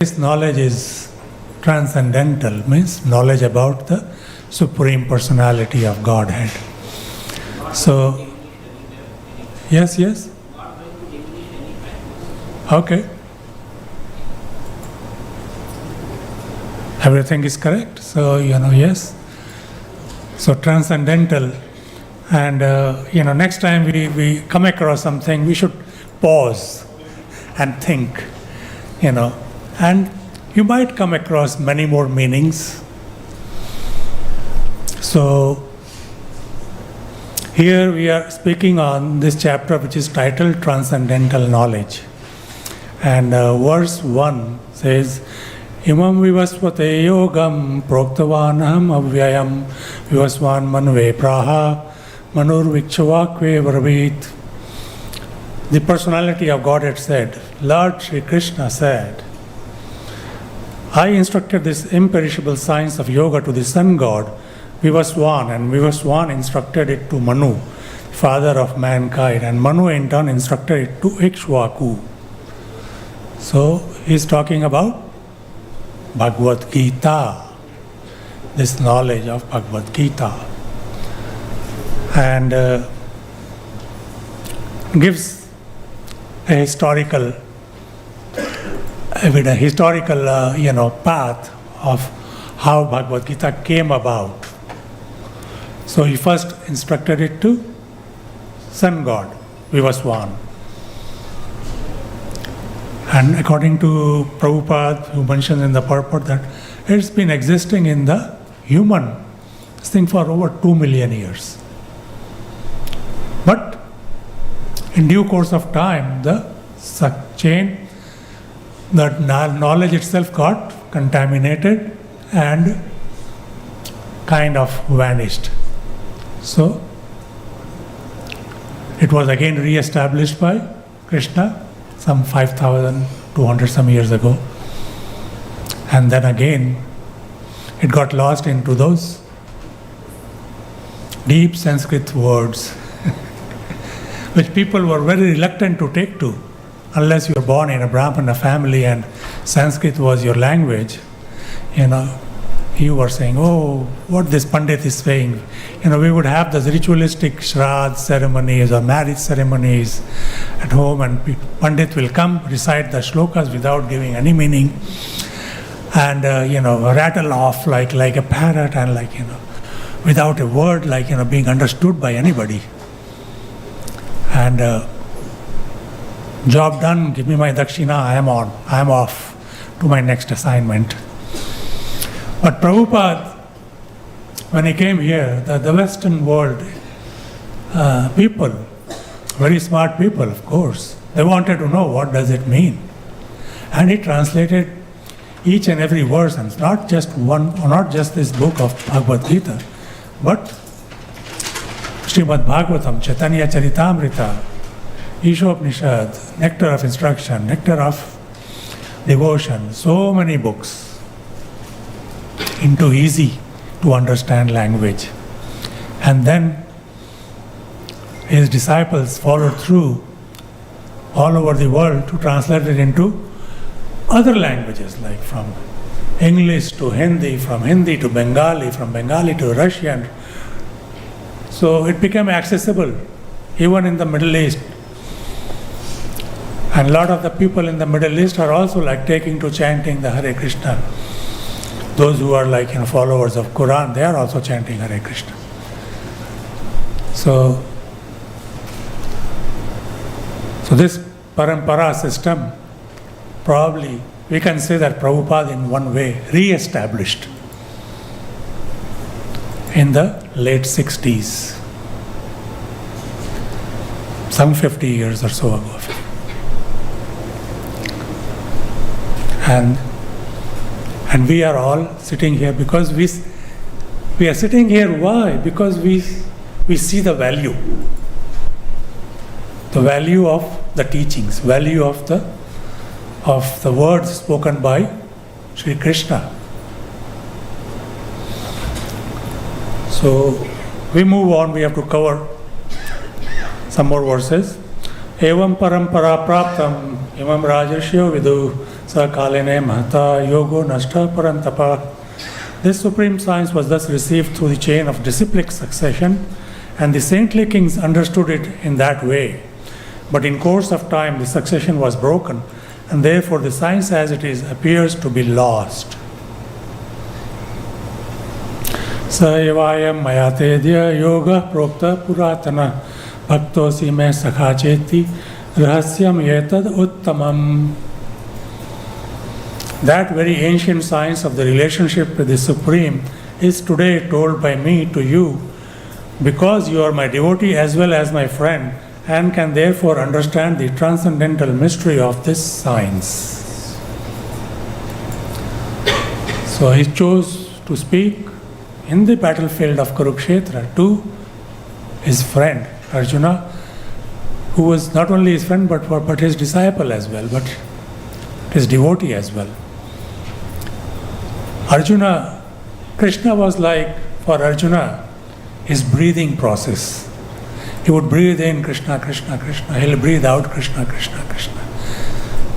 This knowledge is transcendental, means knowledge about the Supreme Personality of Godhead. So, yes. Okay. Everything is correct. So, yes. So, transcendental. And, next time we come across something, we should pause and think, And you might come across many more meanings. So, here we are speaking on this chapter which is titled Transcendental Knowledge. And verse 1 says, Imam vivasvate yogam proktavanam avyayam vivasvan manve praha manur vikchavakve varvit. The personality of God had said, Lord Sri Krishna said, I instructed this imperishable science of yoga to the sun god, Vivaswan, and Vivaswan instructed it to Manu, father of mankind, and Manu in turn instructed it to Ikshvaku. So, he is talking about Bhagavad Gita, this knowledge of Bhagavad Gita, and gives a historical path of how Bhagavad Gita came about. So he first instructed it to sun god, Vivaswan. And according to Prabhupada, who mentions in the purport that it's been existing in the human thing for over 2 million years. But in due course of time, the knowledge itself got contaminated and kind of vanished. So, it was again re-established by Krishna some 5,200 some years ago. And then again, it got lost into those deep Sanskrit words which people were very reluctant to take to. Unless you were born in a Brahmana family and Sanskrit was your language, you were saying, oh, what this Pandit is saying. We would have those ritualistic Shraddh ceremonies or marriage ceremonies at home, and Pandit will come, recite the shlokas without giving any meaning, and, rattle off like a parrot and without a word, being understood by anybody. And job done, give me my dakshina, I am off to my next assignment. But Prabhupada, when he came here, the Western world people, very smart people of course, they wanted to know what does it mean. And he translated each and every verse, and not just this book of Bhagavad Gita, but Srimad Bhagavatam, Chaitanya Charitamrita, Ishopnishad, Nectar of Instruction, Nectar of Devotion, so many books into easy to understand language. And then his disciples followed through all over the world to translate it into other languages, like from English to Hindi, from Hindi to Bengali, from Bengali to Russian. So it became accessible even in the Middle East. And a lot of the people in the Middle East are also taking to chanting the Hare Krishna. Those who are followers of Quran, they are also chanting Hare Krishna. So this parampara system, probably we can say that Prabhupada in one way re-established in the late 60s, some 50 years or so ago. And we are all sitting here because we are sitting here. Why? Because we see the value of the teachings, value of the words spoken by Sri Krishna. So we move on. We have to cover some more verses. Evam parampara praptam imam rajashyo vidu Sakaline Mahata Yogo Nashta Parantapa. This supreme science was thus received through the chain of disciplic succession, and the saintly kings understood it in that way. But in course of time, the succession was broken, and therefore the science as it is appears to be lost. Sa evayam mayatedya yoga prokta puratana bhaktosi me sakhacheti rahasyam yetad uttamam. That very ancient science of the relationship with the Supreme is today told by me to you, because you are my devotee as well as my friend, and can therefore understand the transcendental mystery of this science. So he chose to speak in the battlefield of Kurukshetra to his friend Arjuna, who was not only his friend but his disciple as well, but his devotee as well. Arjuna, Krishna was like, for Arjuna, his breathing process. He would breathe in Krishna, Krishna, Krishna. He'll breathe out Krishna, Krishna, Krishna.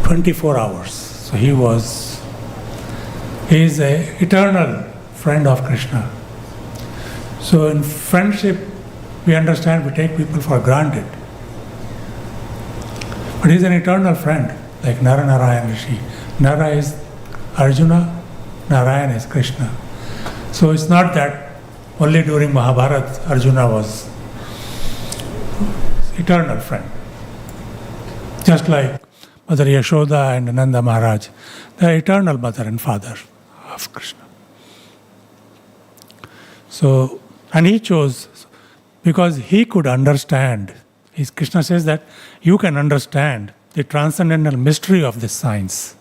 24 hours. So he is an eternal friend of Krishna. So in friendship, we understand, we take people for granted. But he's an eternal friend, like Nara Narayan Rishi. Nara is Arjuna, Narayan is Krishna. So it's not that only during Mahabharata Arjuna was eternal friend. Just like Mother Yashoda and Nanda Maharaj, they are eternal mother and father of Krishna. So, and he chose because he could understand. Krishna says that you can understand the transcendental mystery of this science.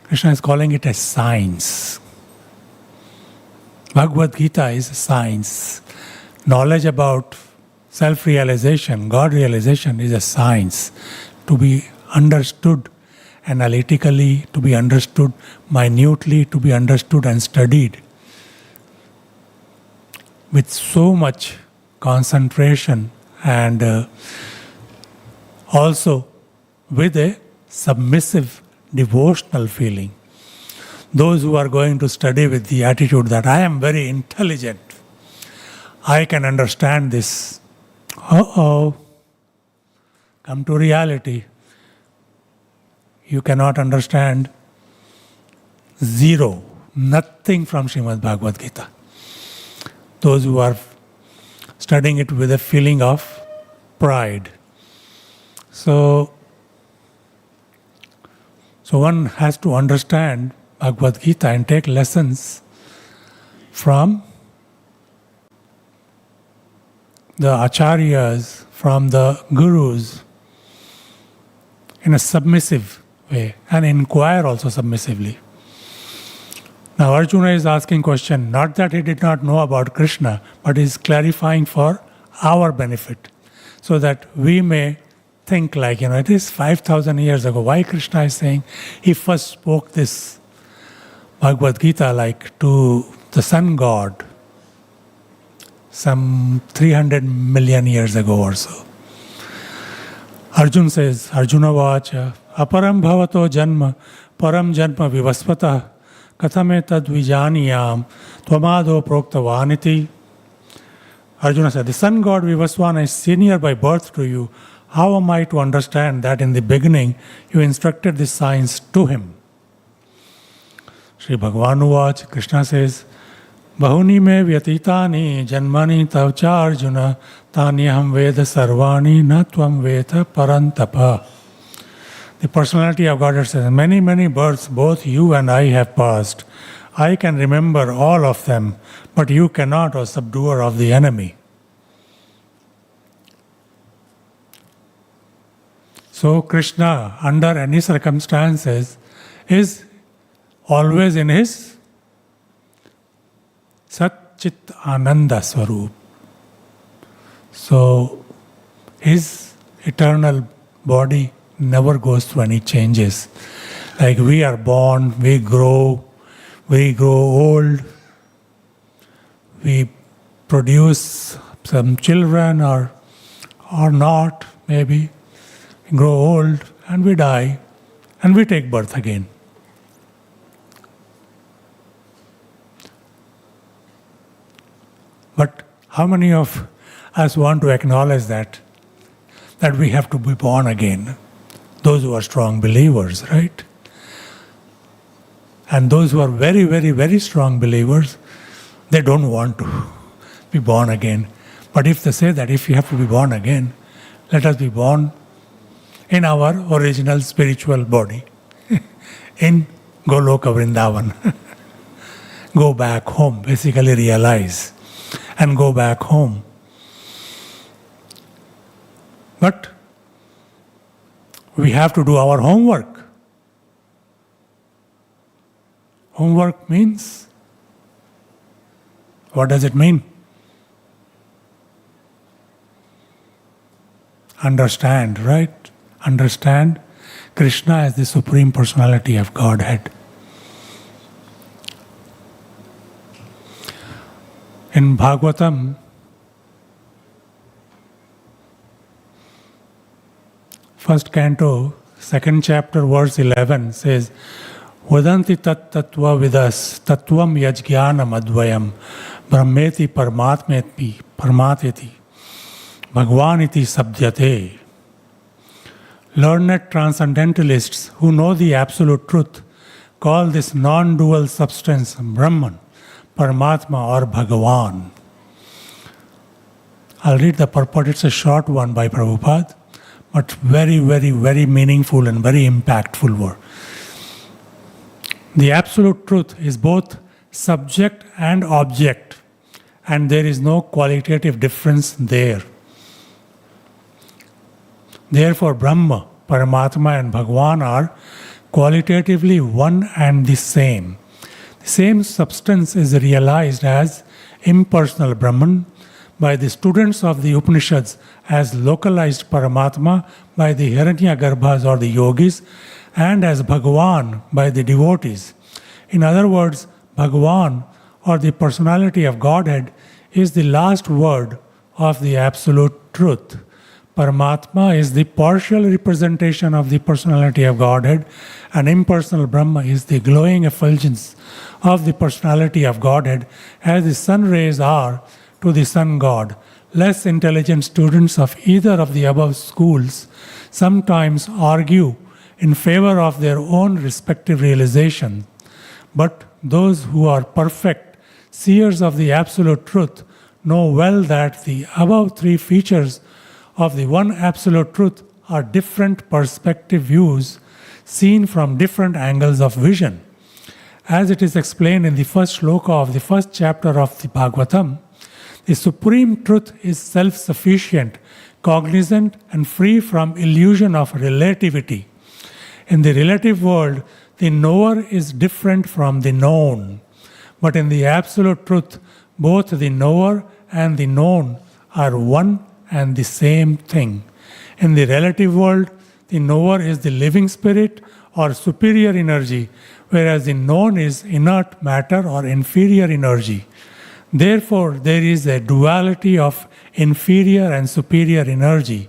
Krishna is calling it a science. Bhagavad Gita is a science. Knowledge about self-realization, God realization is a science to be understood analytically, to be understood minutely, to be understood and studied with so much concentration and also with a submissive devotional feeling. Those who are going to study with the attitude that I am very intelligent, I can understand this. Come to reality. You cannot understand zero, nothing from Srimad Bhagavad Gita. Those who are studying it with a feeling of pride. So one has to understand Bhagavad Gita and take lessons from the acharyas, from the gurus in a submissive way and inquire also submissively. Now Arjuna is asking question, not that he did not know about Krishna, but he is clarifying for our benefit, so that we may think like, it is 5,000 years ago. Why Krishna is saying he first spoke this Bhagavad Gita like to the sun god some 300 million years ago or so. Arjuna says, Arjuna vacha, aparam bhavato janma, param janma vivaspata, kathame tad vijaniyam, tvamado proktavaniti. Arjuna said, the sun god Vivasvana is senior by birth to you. How am I to understand that in the beginning you instructed this science to him? Sri Bhagavan Uvach, Krishna says, Bahuni me vyatitani janmani tavcha Arjuna tanyaham veda sarvani na tvam veda parantapa. The personality of Godhead says, many, many births both you and I have passed. I can remember all of them, but you cannot, O subduer of the enemy. So Krishna, under any circumstances, is always in his Sat Chit Ananda Swarup. So his eternal body never goes through any changes. Like we are born, we grow old, we produce some children or not, maybe, we grow old and we die. and we take birth again. But how many of us want to acknowledge that we have to be born again? Those who are strong believers, right? And those who are very, very, very strong believers, they don't want to be born again. But if they say that if you have to be born again, let us be born in our original spiritual body, in Goloka Vrindavan. Go back home, basically realize, and go back home. But we have to do our homework. Homework means, what does it mean? Understand, right? Understand Krishna as the Supreme Personality of Godhead. In Bhagavatam, first canto, second chapter, verse 11 says, Vadanti tat tattva vidas tattvam yajnanam advayam brahmeti parmateti bhagwaniti sabdyate. Learned transcendentalists who know the absolute truth call this non-dual substance Brahman, Paramatma or Bhagavan. I'll read the purport. It's a short one by Prabhupada, but very, very, very meaningful and very impactful word. The absolute truth is both subject and object, and there is no qualitative difference there. Therefore, Brahma, Paramatma and Bhagavan are qualitatively one and the same. The same substance is realized as impersonal Brahman by the students of the Upanishads, as localized Paramatma by the Hiranyagarbhas or the yogis, and as Bhagavan by the devotees. In other words, Bhagavan, or the personality of Godhead, is the last word of the absolute truth. Paramatma is the partial representation of the personality of Godhead, and impersonal Brahma is the glowing effulgence of the personality of Godhead, as the sun rays are to the sun god. Less intelligent students of either of the above schools sometimes argue in favor of their own respective realization, but those who are perfect seers of the absolute truth know well that the above three features of the one absolute truth are different perspective views seen from different angles of vision. As it is explained in the first shloka of the first chapter of the Bhagavatam, the supreme truth is self-sufficient, cognizant, and free from illusion of relativity. In the relative world, the knower is different from the known. But in the absolute truth, both the knower and the known are one and the same thing. In the relative world, the knower is the living spirit or superior energy, whereas the known is inert matter or inferior energy. Therefore, there is a duality of inferior and superior energy,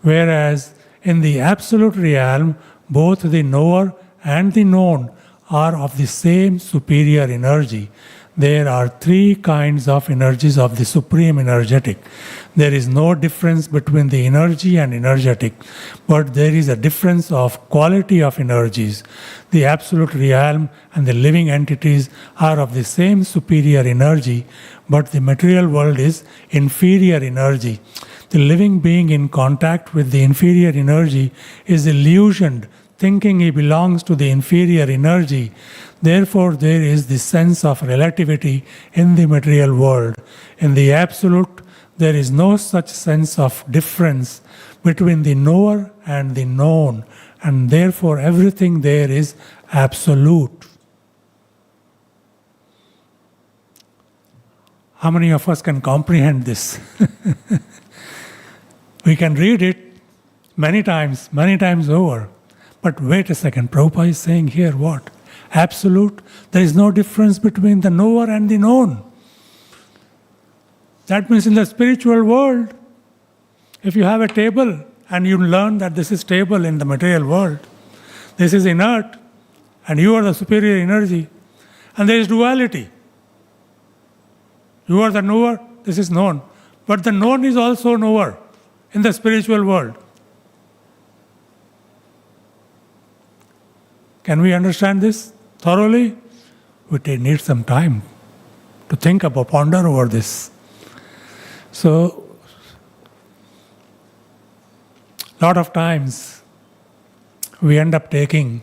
whereas in the absolute realm, both the knower and the known are of the same superior energy. There are three kinds of energies of the supreme energetic. There is no difference between the energy and energetic, but there is a difference of quality of energies. The absolute realm and the living entities are of the same superior energy, but the material world is inferior energy. The living being in contact with the inferior energy is illusioned, thinking he belongs to the inferior energy. Therefore, there is the sense of relativity in the material world. In the absolute, there is no such sense of difference between the knower and the known, and therefore everything there is absolute. How many of us can comprehend this? We can read it many times over. But wait a second, Prabhupada is saying here what? Absolute. There is no difference between the knower and the known. That means in the spiritual world, if you have a table and you learn that this is table in the material world, this is inert, and you are the superior energy. And there is duality. You are the knower, this is known. But the known is also knower in the spiritual world. Can we understand this thoroughly? We need some time to think about, ponder over this. So, a lot of times we end up taking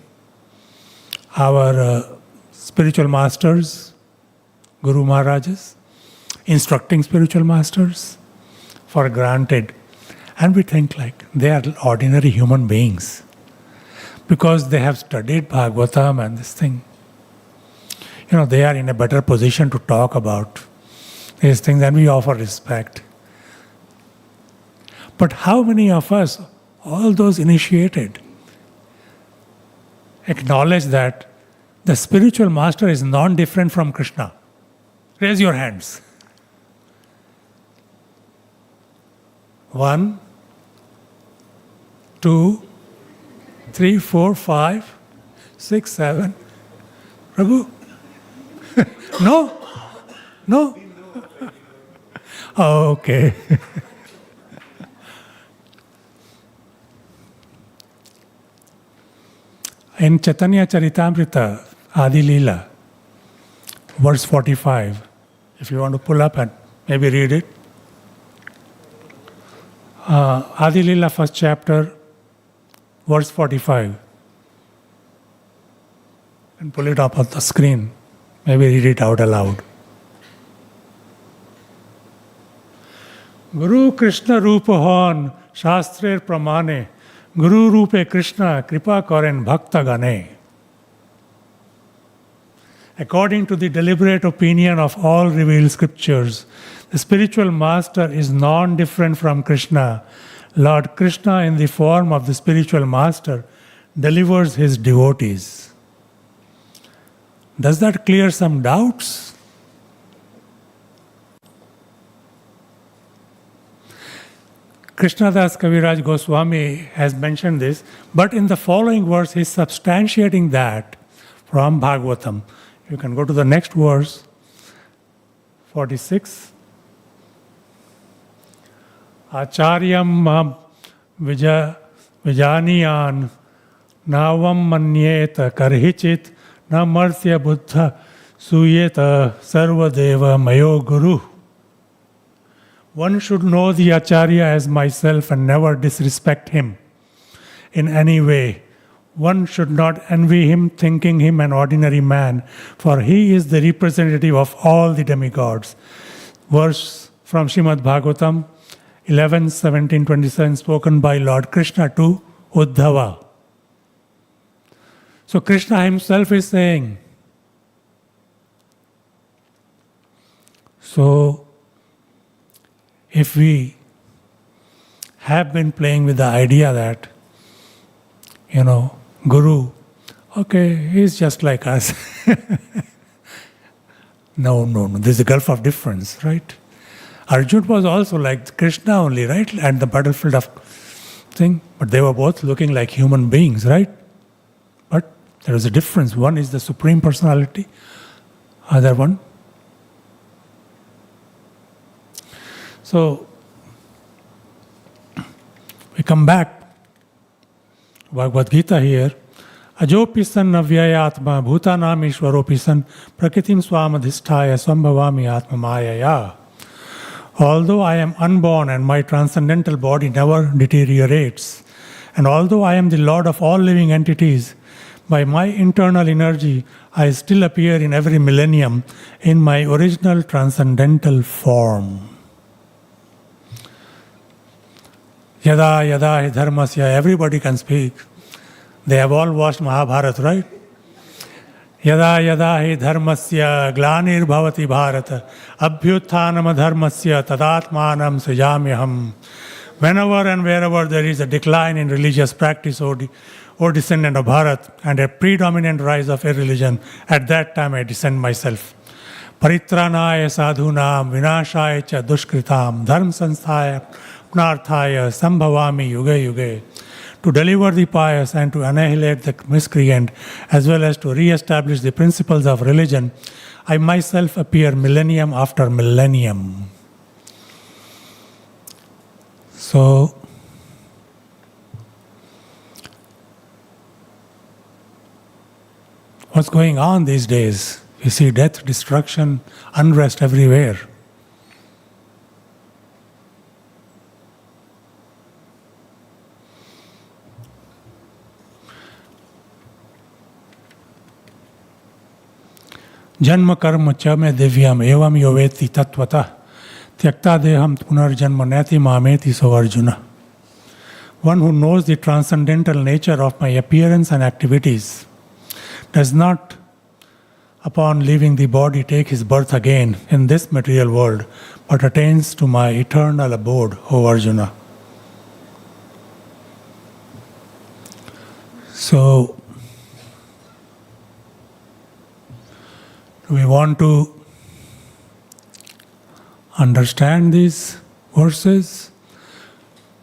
our spiritual masters, Guru Maharajas, instructing spiritual masters for granted. And we think like they are ordinary human beings because they have studied Bhagavatam and this thing. They are in a better position to talk about these things, and we offer respect. But how many of us, all those initiated, acknowledge that the spiritual master is non-different from Krishna? Raise your hands. 1, 2, 3, 4, 5, 6, 7. Prabhu? No? No? Oh, okay. In Chaitanya Charitamrita, Adi Leela, verse 45, if you want to pull up and maybe read it. Adi Leela, first chapter, verse 45. And pull it up on the screen. Maybe read it out aloud. Guru Krishna Rupa Hon, Shastrer Pramane, Guru Rupe Krishna, Kripa Koren Bhakta Gane. According to the deliberate opinion of all revealed scriptures, the spiritual master is non-different from Krishna. Lord Krishna, in the form of the spiritual master, delivers his devotees. Does that clear some doubts? Krishnadas Kaviraj Goswami has mentioned this, but in the following verse he is substantiating that from Bhagavatam. You can go to the next verse, 46. Acharyam mam vijaniyan navam manyeta karhichit na martya buddha suyeta sarvadeva mayo guru. One should know the Acharya as myself and never disrespect him in any way. One should not envy him, thinking him an ordinary man, for he is the representative of all the demigods. Verse from Srimad Bhagavatam 11:17-27, spoken by Lord Krishna to Uddhava. So Krishna himself is saying, so if we have been playing with the idea that, Guru, okay, he's just like us. No, there's a gulf of difference, right? Arjuna was also like Krishna only, right? At the battlefield of thing. But they were both looking like human beings, right? But there is a difference. One is the Supreme Personality, other one. So, we come back. Bhagavad Gita here. Ajopisan avyayatma bhutanam ishwaropisan prakritim swamadhisthaya swambhavami atma mayaya. Although I am unborn and my transcendental body never deteriorates, and although I am the Lord of all living entities, by my internal energy I still appear in every millennium in my original transcendental form. Yada yada hi dharmasya, everybody can speak. They have all watched Mahabharata, right? Yada yada hi dharmasya glanir bhavati bharata abhyutthanam dharmasya tadatmanam srijamyaham. Whenever and wherever there is a decline in religious practice or descendant of Bharat and a predominant rise of irreligion, at that time I descend myself. Paritranaya sadhunam vinashaya cha dushkritam dharm sanstaya Narthaya Sambhavami Yuge Yuge. to deliver the pious and to annihilate the miscreant, as well as to re-establish the principles of religion, I myself appear millennium after millennium. So, what's going on these days? You see death, destruction, unrest everywhere. Janma karma cha me divyam evam yoveti tattvata tyakta deham punarjanma neti mameti so Arjuna. One who knows the transcendental nature of my appearance and activities does not, upon leaving the body, take his birth again in this material world, but attains to my eternal abode, O Arjuna. So, do we want to understand these verses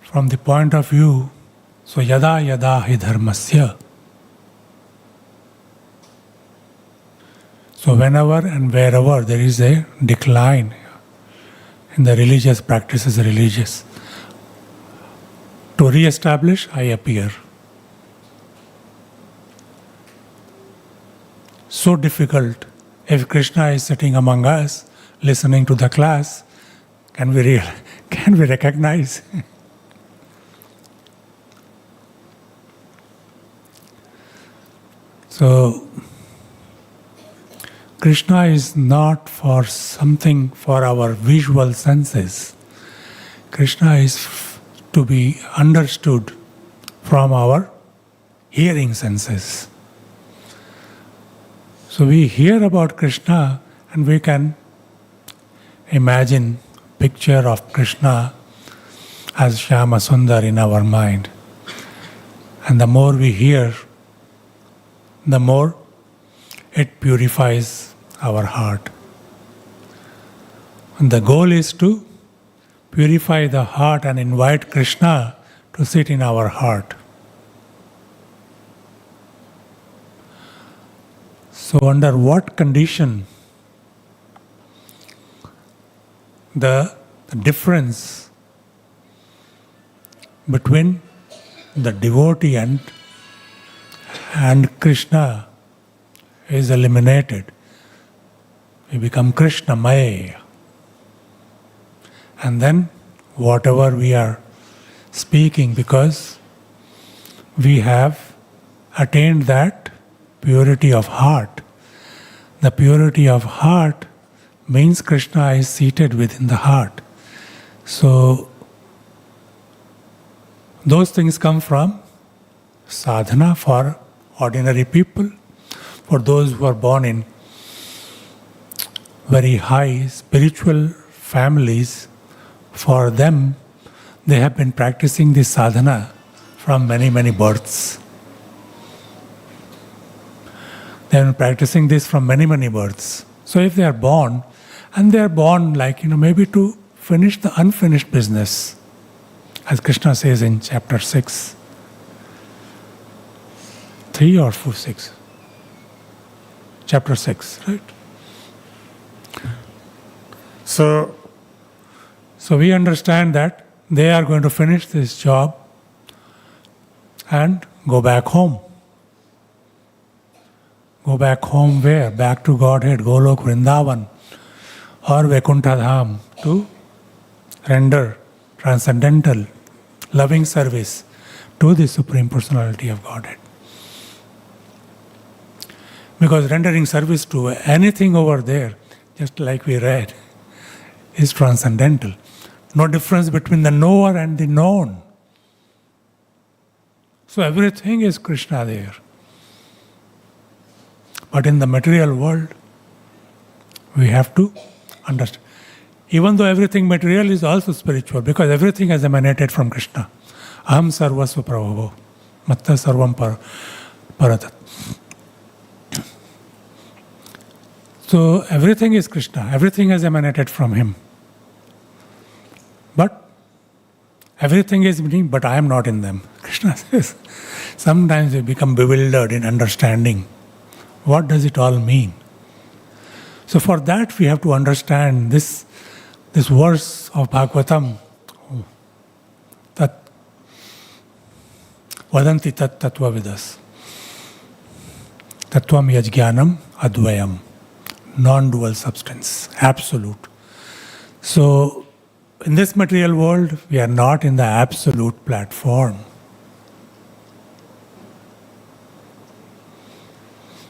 from the point of view, so yada yada hi dharmasya. So whenever and wherever there is a decline in the religious practices, to re-establish, I appear. So difficult. If Krishna is sitting among us, listening to the class, can we recognize? So, Krishna is not for something for our visual senses. Krishna is to be understood from our hearing senses. So we hear about Krishna and we can imagine picture of Krishna as Shyama Sundar in our mind. And the more we hear, the more it purifies our heart. And the goal is to purify the heart and invite Krishna to sit in our heart. So under what condition the difference between the devotee and Krishna is eliminated. We become Krishnamaya. And then whatever we are speaking, because we have attained that purity of heart. The purity of heart means Krishna is seated within the heart. So, those things come from sadhana for ordinary people, for those who are born in very high spiritual families. For them, they have been practicing this sadhana from many, many births. They have been practicing this from many, many births. So if they are born, and they are born like, maybe to finish the unfinished business, as Krishna says in chapter 6, 3 or 4, 6. Chapter 6, right? So we understand that they are going to finish this job and go back home. Go back home where? Back to Godhead, Golok, Vrindavan, or Vaikuntha Dham, to render transcendental, loving service to the Supreme Personality of Godhead. Because rendering service to anything over there, just like we read, is transcendental. No difference between the knower and the known. So everything is Krishna there. But in the material world, we have to understand. Even though everything material is also spiritual, because everything has emanated from Krishna. Aham sarvasva prabhavo, matta sarvam paratat. So everything is Krishna, everything has emanated from Him. But everything is me, but I am not in them. Krishna Krishna says, sometimes we become bewildered in understanding. What does it all mean? So for that we have to understand this verse of Bhagavatam, tat vadanti tat tattva vidas. Tattvam yajnanam advayam. Non-dual substance, absolute. So in this material world, we are not in the absolute platform.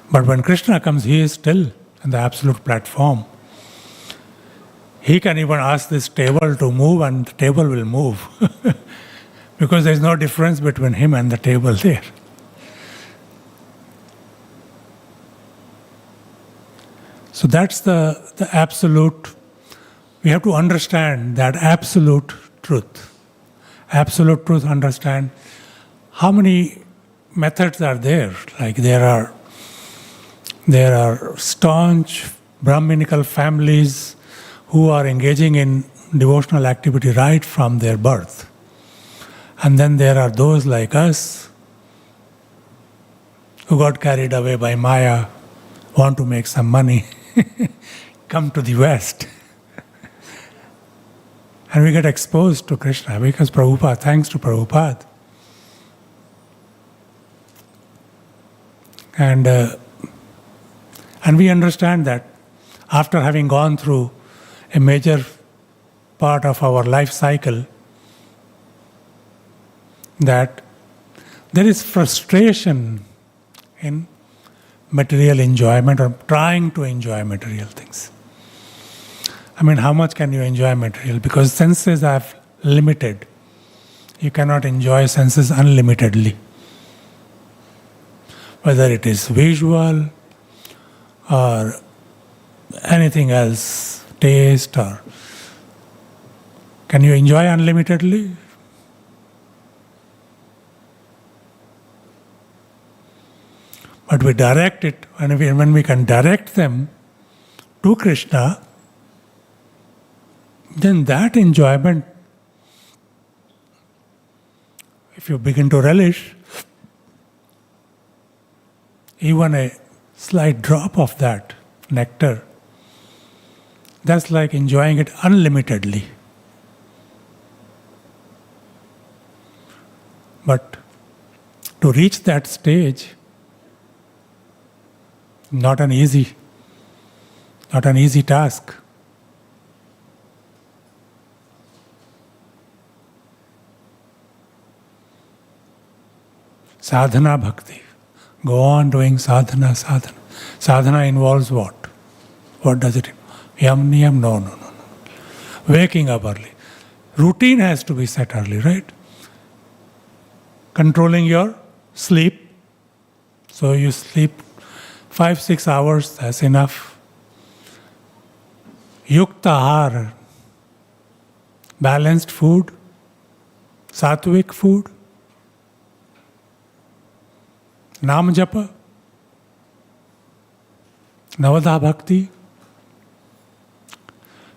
But when Krishna comes, he is still in the absolute platform. He can even ask this table to move and the table will move. Because there is no difference between him and the table there. So that's the absolute. We have to understand that absolute truth. Absolute truth, understand how many methods are there. Like there are staunch Brahminical families who are engaging in devotional activity right from their birth. And then there are those like us who got carried away by Maya, want to make some money, come to the West. And we get exposed to Krishna because Prabhupada, thanks to Prabhupada. And we understand that after having gone through a major part of our life cycle, that there is frustration in material enjoyment or trying to enjoy material things. I mean, how much can you enjoy material? Because senses are limited. You cannot enjoy senses unlimitedly. Whether it is visual or anything else, taste or... Can you enjoy unlimitedly? But we direct it, and when we can direct them to Krishna, then that enjoyment, if you begin to relish, even a slight drop of that nectar, that's like enjoying it unlimitedly. But to reach that stage, not an easy task. Sadhana bhakti. Go on doing sadhana. Sadhana involves what? What does it involve? Yam niyam? No. Waking up early. Routine has to be set early, right? Controlling your sleep. So you sleep 5-6 hours, that's enough. Yukta ahar, balanced food, sattvic food, Nam japa, Navadha bhakti.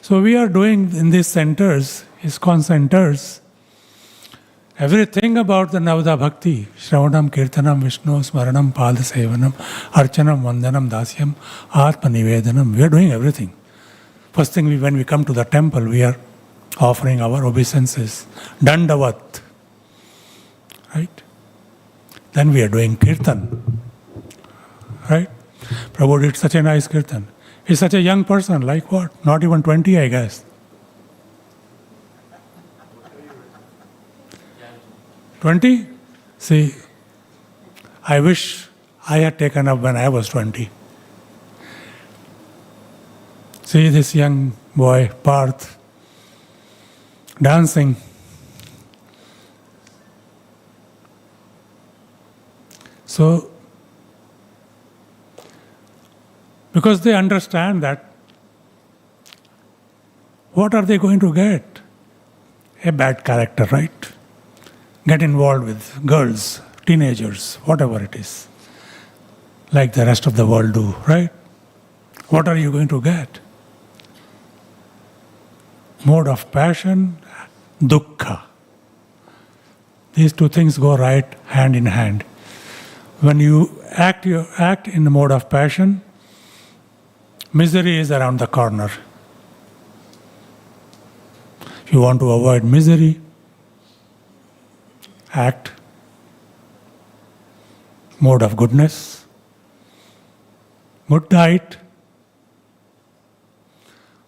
So we are doing in these centers, ISKCON centers, everything about the Navadha bhakti. Shravanam, Kirtanam, Vishnu, Smaranam, Padasevanam, Archanam, Vandanam, Dasyam, Atma Nivedanam. We are doing everything. First thing, when we come to the temple, we are offering our obeisances. Dandavat. Right? Then we are doing kirtan. Right? Prabhu did such a nice kirtan. He's such a young person, like what? Not even 20, I guess. 20? See, I wish I had taken up when I was 20. See this young boy, Parth, dancing. So, because they understand that, what are they going to get? A bad character, right? Get involved with girls, teenagers, whatever it is, like the rest of the world do, right? What are you going to get? Mode of passion, dukkha. These two things go right hand in hand. When you act in the mode of passion, misery is around the corner. If you want to avoid misery, act mode of goodness, good diet,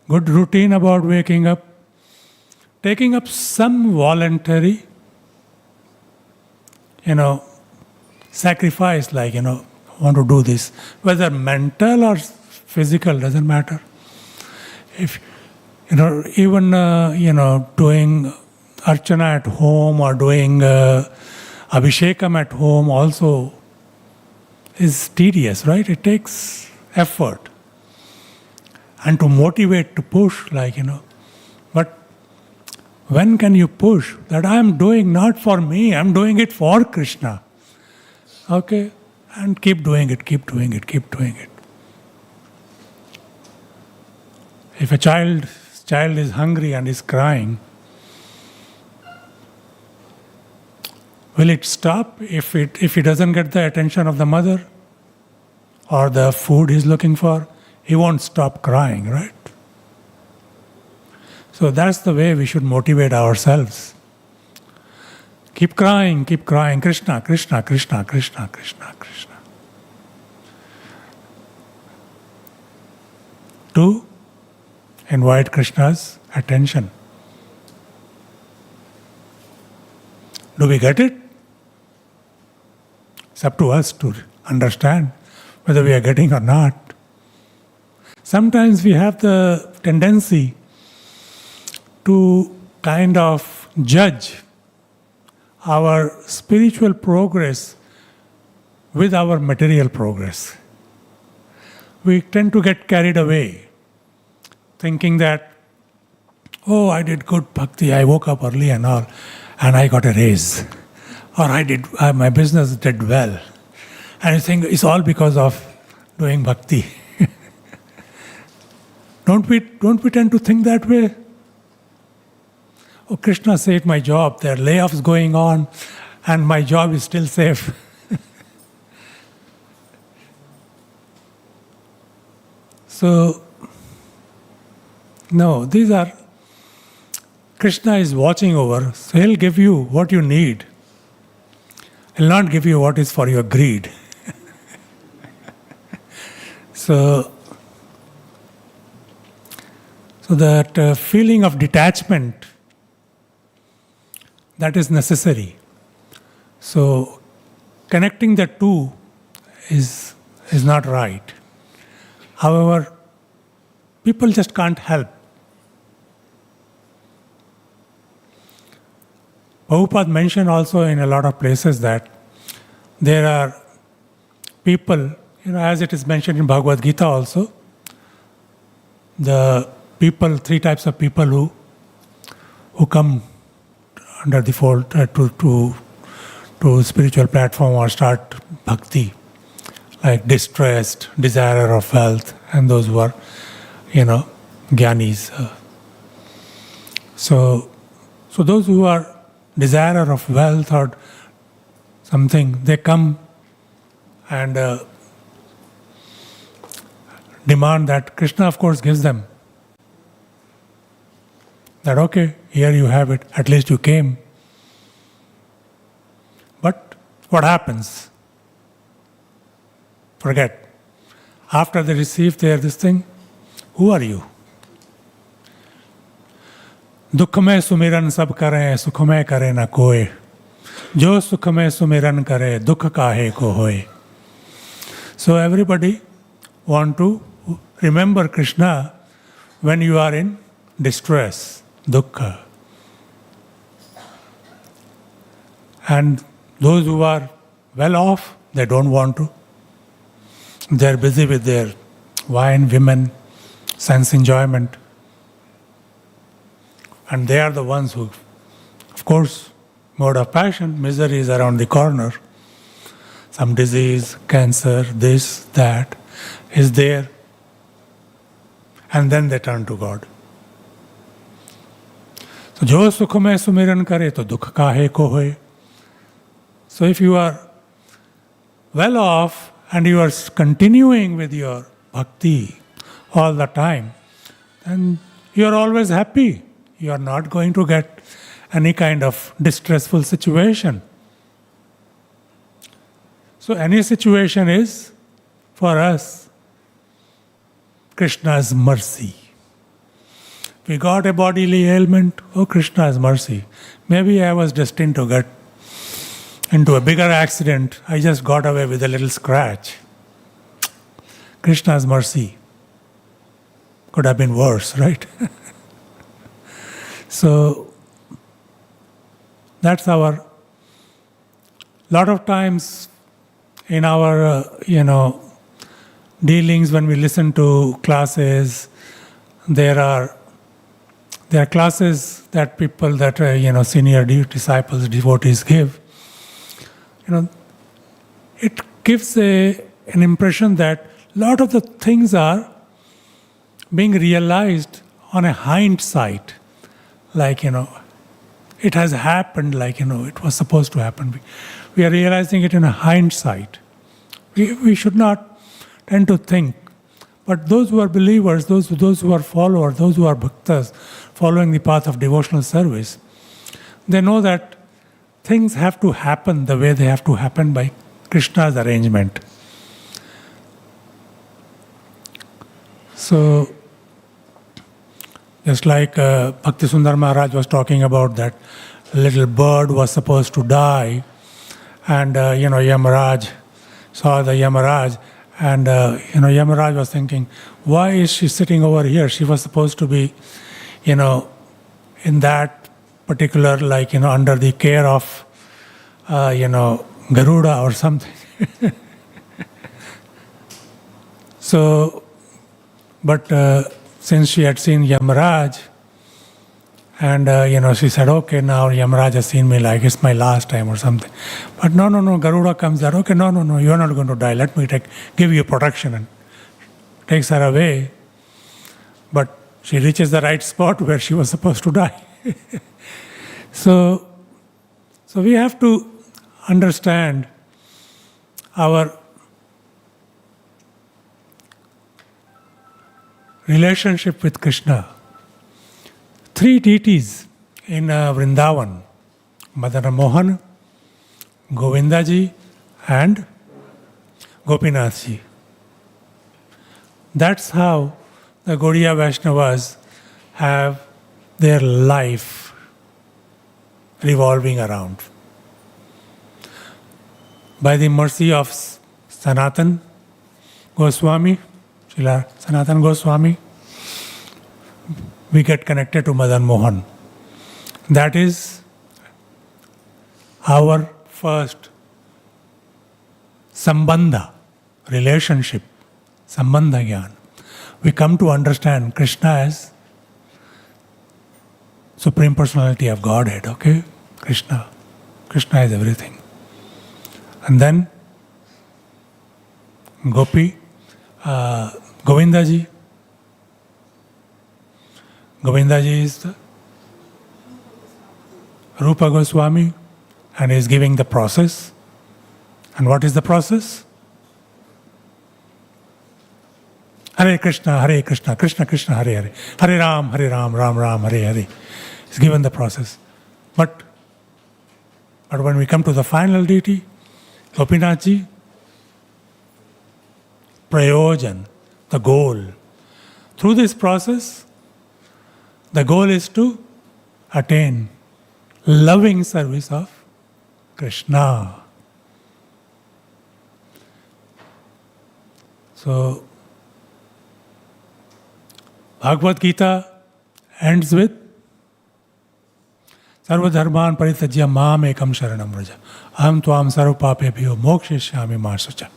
good routine about waking up, taking up some voluntary, sacrifice, like, want to do this, whether mental or physical, doesn't matter. If, even, doing archana at home or doing abhishekam at home also is tedious, right? It takes effort. And to motivate, to push, but when can you push that I am doing not for me, I am doing it for Krishna? Okay? And keep doing it, keep doing it, keep doing it. If a child is hungry and is crying, will it stop if he doesn't get the attention of the mother or the food he's looking for? He won't stop crying, right? So that's the way we should motivate ourselves. Keep crying, Krishna, Krishna, Krishna, Krishna, Krishna, Krishna. To invite Krishna's attention. Do we get it? It's up to us to understand whether we are getting or not. Sometimes we have the tendency to kind of judge our spiritual progress with our material progress. We tend to get carried away, thinking that, oh, I did good bhakti, I woke up early and all, and I got a raise. Or my business did well. And you think it's all because of doing bhakti. Don't we tend to think that way? Oh, Krishna saved my job, there are layoffs going on, and my job is still safe. So, no, Krishna is watching over, so He'll give you what you need. He'll not give you what is for your greed. So that feeling of detachment, that is necessary. So connecting the two is not right. However, people just can't help. Prabhupada mentioned also in a lot of places that there are people, as it is mentioned in Bhagavad Gita also, the people, 3 types of people who come under the fold to spiritual platform or start bhakti, like distressed, desirer of wealth, and those who are, jnanis. So those who are desirer of wealth or something, they come and demand that Krishna, of course, gives them. That, okay, here you have it, at least you came. But what happens? Forget. After they receive this thing, who are you? दुख में सुमिरन सब करें, सुख में करे न कोई, जो सुख में सुमिरन करे, दुख काहे को होए. So everybody want to remember Krishna when you are in distress, dukkha. And those who are well off, they don't want to. They are busy with their wine, women, sense enjoyment. And they are the ones who, of course, mode of passion, misery is around the corner. Some disease, cancer, this, that is there. And then they turn to God. So, jo sukh mein sumiran kare to dukh kahe ko hoye. So if you are well off and you are continuing with your bhakti all the time, then you are always happy. You are not going to get any kind of distressful situation. So any situation is, for us, Krishna's mercy. We got a bodily ailment, oh Krishna's mercy. Maybe I was destined to get into a bigger accident. I just got away with a little scratch. Krishna's mercy. Could have been worse, right? So, that's our... lot of times in our, dealings when we listen to classes, there are classes that people that, senior disciples, devotees give. It gives an impression that a lot of the things are being realized on a hindsight. Like, it has happened like, it was supposed to happen. We are realizing it in a hindsight. We should not tend to think. But those who are believers, those who are followers, those who are bhaktas, following the path of devotional service, they know that things have to happen the way they have to happen by Krishna's arrangement. So, just like Bhakti Sundar Maharaj was talking about that little bird was supposed to die, and Yamaraj saw the Yamaraj, and Yamaraj was thinking, why is she sitting over here? She was supposed to be, in that particular, under the care of, Garuda or something. So, but since she had seen Yamaraj, and she said, okay, now Yamaraj has seen me, like it's my last time or something. But no, Garuda comes there, okay, no, you're not going to die, let me give you protection, and takes her away. But she reaches the right spot where she was supposed to die. So we have to understand our relationship with Krishna. 3 deities in Vrindavan: Madana Mohan, Govindaji, and Gopinathji. That's how the Gaudiya Vaishnavas have their life revolving around. By the mercy of Sanatan Goswami, Srila Sanatan Goswami, we get connected to Madan Mohan. That is our first sambandha, relationship, sambandha gyan. We come to understand Krishna as Supreme Personality of Godhead, okay? Krishna is everything. And then Govindaji. Govindaji is the Rupa Goswami, and is giving the process. And what is the process? Hare Krishna, Krishna Krishna, Hare Hare. Hare Ram, Ram Ram, Hare Hare. He's given the process. But when we come to the final deity, Gopinathji, Prayojan, the goal. Through this process, the goal is to attain loving service of Krishna. So, Bhagavad Gita ends with Sarva dharman paritajya mam ekam sharanam vraja. Aham tvam sarva papebhyo mokshishyami ma sucha.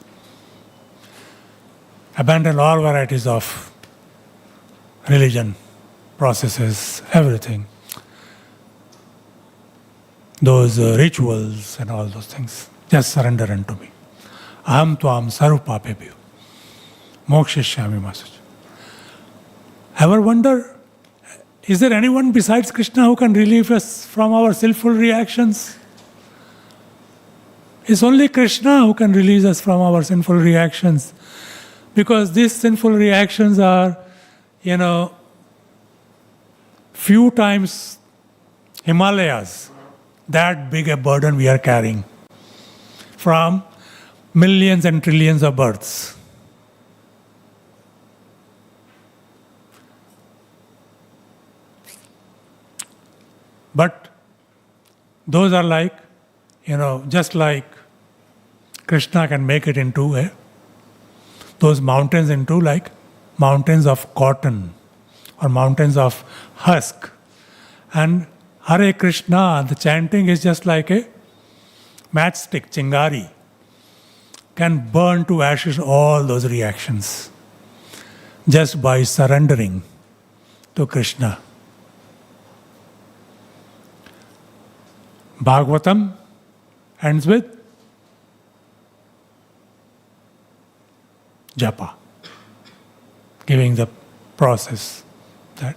Abandon all varieties of religion, processes, everything. Those rituals and all those things. Just surrender unto me. Aham tvam sarva papebhyo mokshishyami ma sucha. Ever wonder, is there anyone besides Krishna who can relieve us from our sinful reactions? It's only Krishna who can release us from our sinful reactions. Because these sinful reactions are, few times Himalayas. That big a burden we are carrying from millions and trillions of births. But those are like, just like Krishna can make it into those mountains into like mountains of cotton or mountains of husk. And Hare Krishna, the chanting is just like a matchstick, chingari, can burn to ashes all those reactions just by surrendering to Krishna. Bhagavatam ends with japa, giving the process that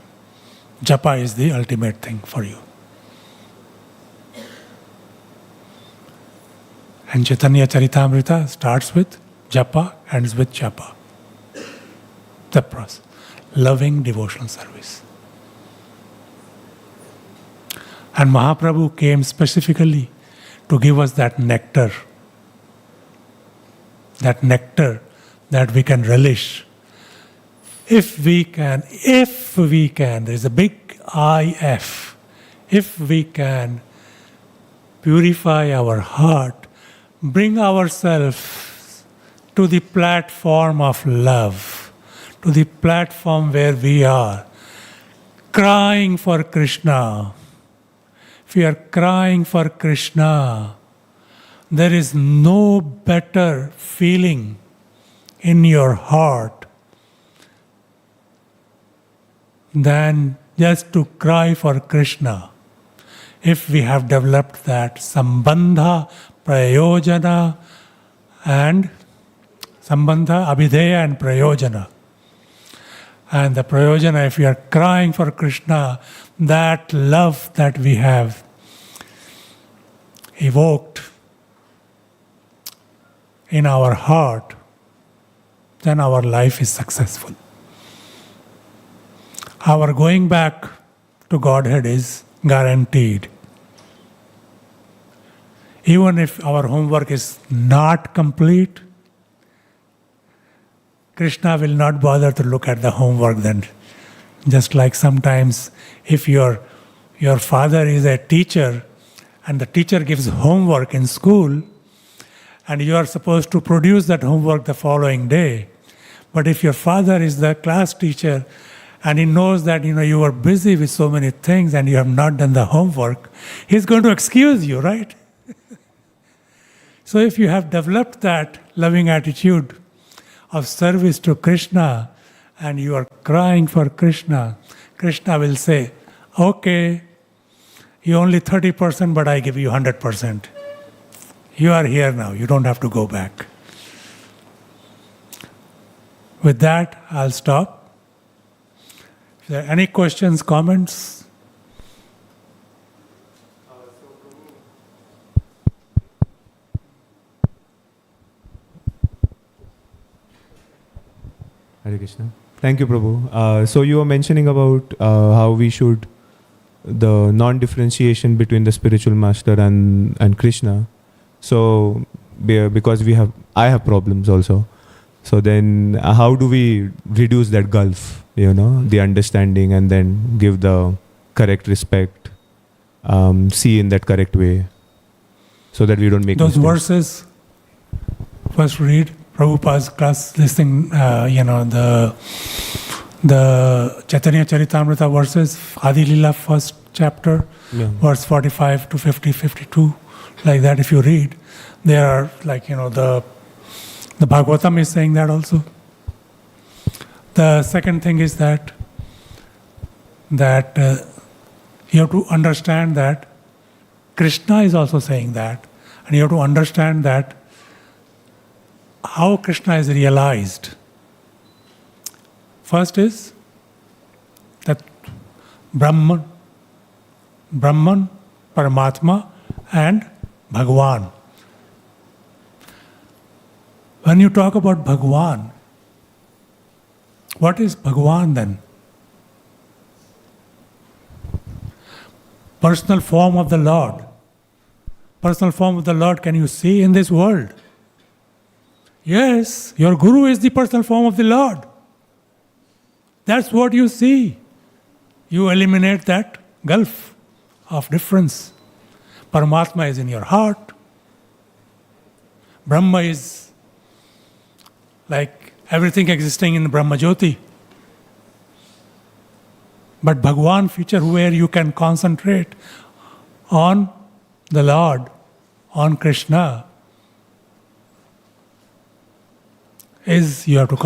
japa is the ultimate thing for you. And Chaitanya Charitamrita starts with japa, ends with japa. The process. Loving devotional service. And Mahaprabhu came specifically to give us that nectar that we can relish. If we can, there's a big IF, if we can purify our heart, bring ourselves to the platform of love, to the platform where we are crying for Krishna. If we are crying for Krishna, there is no better feeling in your heart than just to cry for Krishna. If we have developed that sambandha, prayojana, and sambandha, abhideya and prayojana. And the prayojana, if we are crying for Krishna, that love that we have evoked in our heart, then our life is successful. Our going back to Godhead is guaranteed. Even if our homework is not complete, Krishna will not bother to look at the homework then. Just like sometimes if your father is a teacher and the teacher gives homework in school and you are supposed to produce that homework the following day. But if your father is the class teacher and he knows that you are busy with so many things and you have not done the homework, he's going to excuse you, right? So if you have developed that loving attitude of service to Krishna and you are crying for Krishna, Krishna will say, okay, you only 30%, but I give you 100%. You are here now, you don't have to go back. With that, I'll stop. If there are any questions, comments? Hare Krishna. Thank you, Prabhu. So you were mentioning about how we should, the non-differentiation between the spiritual master and Krishna. So because I have problems also. So then how do we reduce that gulf, the understanding, and then give the correct respect, see in that correct way, so that we don't make those mistakes. Verses, first read Prabhupada's class listing, the Chaitanya Charitamrita verses, Adi Lila first chapter, verse 45 to 50, 52, like that if you read, there are the Bhagavatam is saying that also. The second thing is that you have to understand that Krishna is also saying that, and you have to understand that how Krishna is realized. First is that Brahman, Paramatma, and Bhagavan. When you talk about Bhagwan, what is Bhagwan then? Personal form of the Lord. Personal form of the Lord can you see in this world? Yes, your Guru is the personal form of the Lord. That's what you see. You eliminate that gulf of difference. Paramatma is in your heart. Brahma is like everything existing in Brahma Jyoti. But Bhagwan feature where you can concentrate on the Lord, on Krishna, is you have to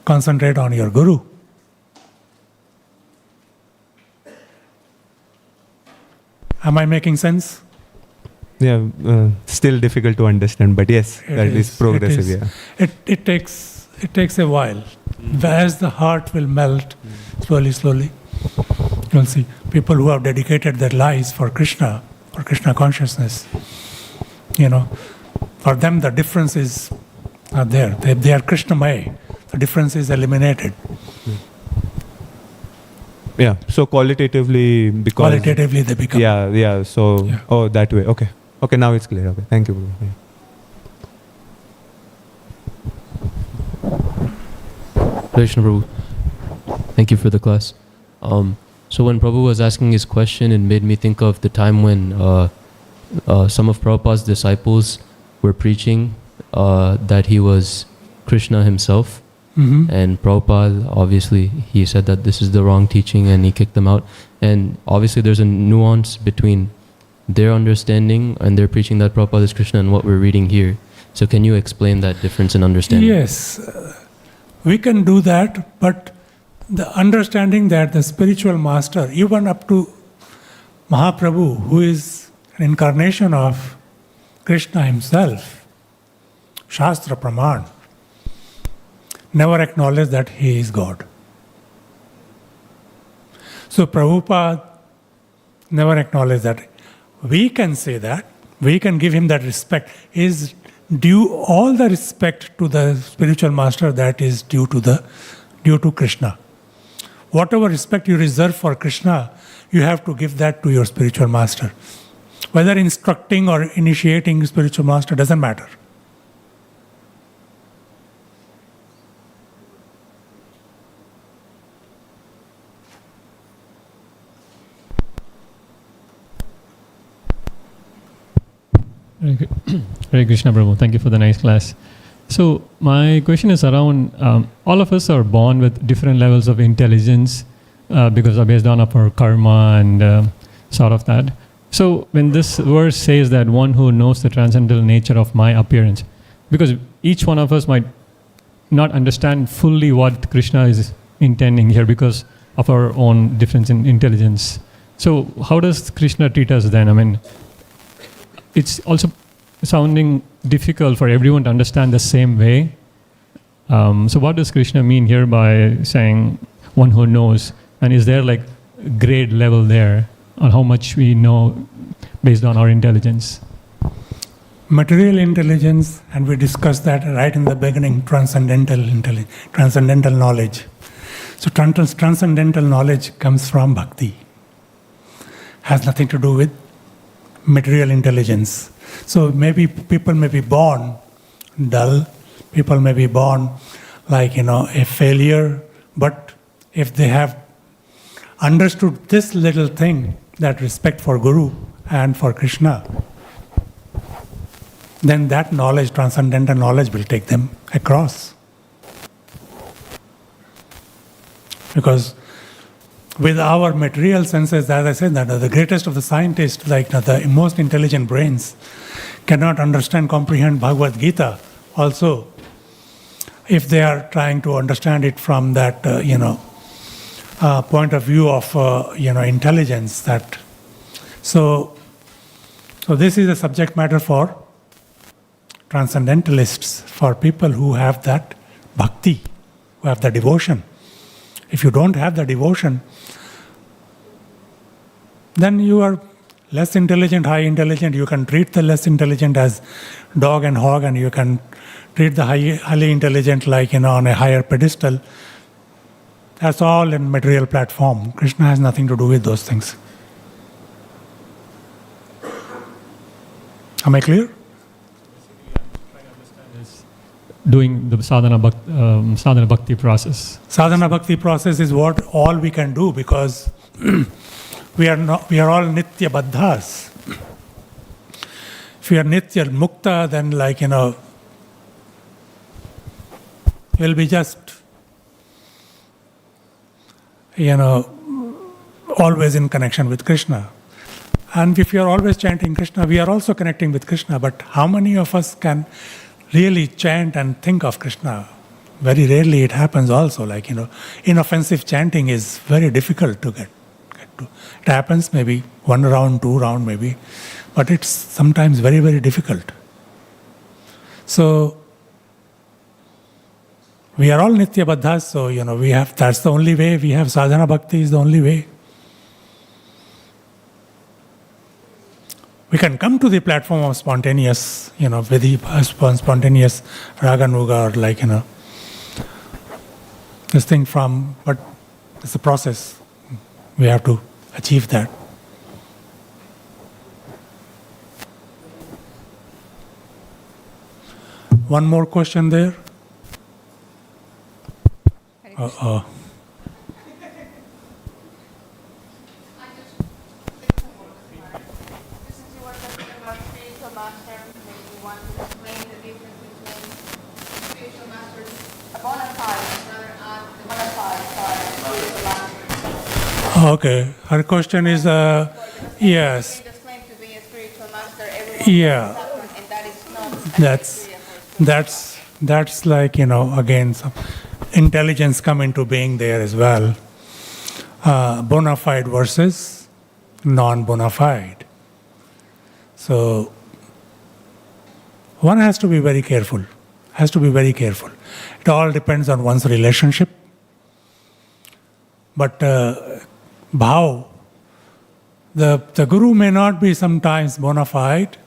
concentrate on your Guru. Am I making sense? Yeah, still difficult to understand, but yes, that is progressive. Yeah. It takes a while. As the heart will melt slowly, you'll see people who have dedicated their lives for Krishna consciousness. For them the difference is not there. They are Krishnamaya. The difference is eliminated. Yeah. So qualitatively, because they become. Yeah. So oh, that way. Okay. Now it's clear. Okay. Thank you, Prabhu. Yeah. Krishna Prabhu, thank you for the class. So when Prabhu was asking his question, it made me think of the time when some of Prabhupada's disciples were preaching that he was Krishna himself. Mm-hmm. And Prabhupada, obviously, he said that this is the wrong teaching and he kicked them out. And obviously there's a nuance between their understanding and their preaching that Prabhupada is Krishna and what we're reading here. So can you explain that difference in understanding? Yes, we can do that, but the understanding that the spiritual master, even up to Mahaprabhu, who is an incarnation of Krishna himself, Shastra Praman, never acknowledged that he is God. So Prabhupada never acknowledged that. We can say that, we can give him that respect, is due all the respect to the spiritual master that is due to Krishna. Whatever respect you reserve for Krishna, you have to give that to your spiritual master. Whether instructing or initiating spiritual master doesn't matter. Hare Krishna Prabhu, thank you for the nice class. So my question is around, all of us are born with different levels of intelligence because are based on our karma and sort of that. So when this verse says that one who knows the transcendental nature of my appearance, because each one of us might not understand fully what Krishna is intending here because of our own difference in intelligence. So how does Krishna treat us then? I mean, it's also sounding difficult for everyone to understand the same way. So what does Krishna mean here by saying one who knows? And is there like grade level there on how much we know based on our intelligence? Material intelligence, and we discussed that right in the beginning, transcendental knowledge. So transcendental knowledge comes from bhakti. Has nothing to do with material intelligence. So maybe people may be born dull, people may be born like, a failure, but if they have understood this little thing, that respect for Guru and for Krishna, then that knowledge, transcendental knowledge, will take them across. Because with our material senses, as I said, that the greatest of the scientists, like the most intelligent brains, cannot understand, comprehend Bhagavad Gita also, if they are trying to understand it from that, point of view of, intelligence. That so this is a subject matter for transcendentalists, for people who have that bhakti, who have the devotion. If you don't have the devotion, then you are less intelligent, high intelligent, you can treat the less intelligent as dog and hog, and you can treat the highly intelligent like, on a higher pedestal. That's all in material platform. Krishna has nothing to do with those things. Am I clear? Doing the sadhana bhakti process. Sadhana bhakti process is what all we can do, because we are all nitya baddhas. If we are nitya mukta, then we'll be just always in connection with Krishna. And if you are always chanting Krishna, we are also connecting with Krishna. But how many of us can really chant and think of Krishna? Very rarely it happens also. Inoffensive chanting is very difficult to get to. It happens maybe 1 round, 2 round maybe. But it's sometimes very, very difficult. So, we are all nitya baddhas, so that's the only way. We have sadhana bhakti is the only way. We can come to the platform of spontaneous, spontaneous raganuga, or this thing but it's a process. We have to achieve that. One more question there. Since you were talking about spiritual master, maybe you want to explain the difference between spiritual masters, a bona fide, another the bona fide spiritual master. Okay, her question is, yes. You just claim to be a spiritual master, everyone Yeah. and that is not That's again, some intelligence come into being there as well. Bona fide versus non-bona fide. So, one has to be very careful. It all depends on one's relationship. But bhav, the guru may not be sometimes bona fide.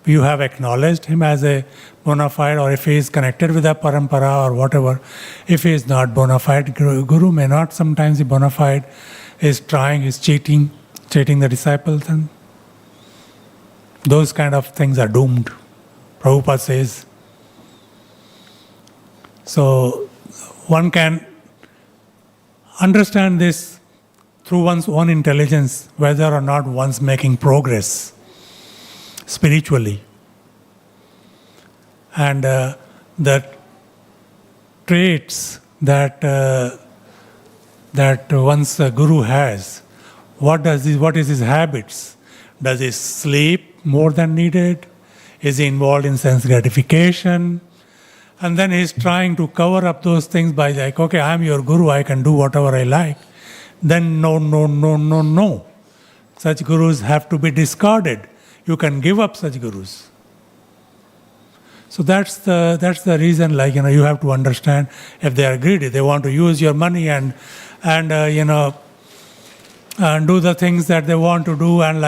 You have acknowledged him as a bona fide, or if he is connected with a parampara or whatever. If he is not bona fide, guru may not sometimes be bona fide, is cheating the disciples, and those kind of things are doomed, Prabhupada says. So one can understand this through one's own intelligence, whether or not one's making progress spiritually. And the traits that one's guru has, what is his habits? Does he sleep more than needed? Is he involved in sense gratification? And then he's trying to cover up those things by okay, I'm your guru, I can do whatever I like. Then no. Such gurus have to be discarded. You can give up such gurus. So that's the reason. You have to understand, if they are greedy, they want to use your money and do the things that they want to do, and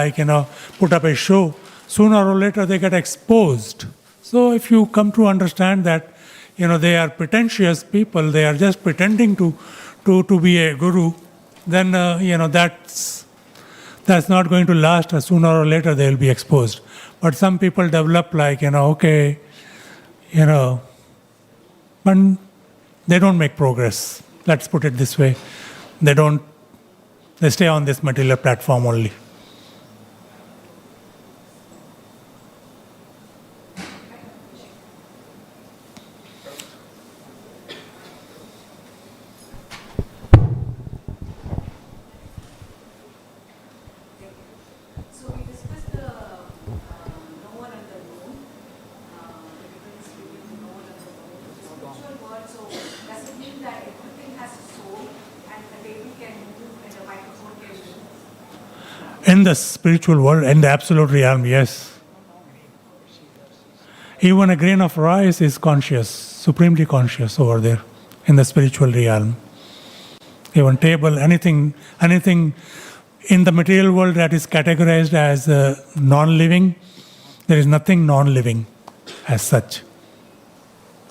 put up a show. Sooner or later they get exposed. So if you come to understand that they are pretentious people, they are just pretending to be a guru, then that's not going to last. Sooner or later they will be exposed. But some people develop but they don't make progress. Let's put it this way. They stay on this material platform only. So we discussed the known and the known, the difference between the known and the known. Spiritual word, so does it mean that everything has a soul and the table can move and the microphone can move? In the spiritual world, in the absolute realm, yes. Even a grain of rice is conscious, supremely conscious over there in the spiritual realm. Even table, anything in the material world that is categorized as non-living, there is nothing non-living as such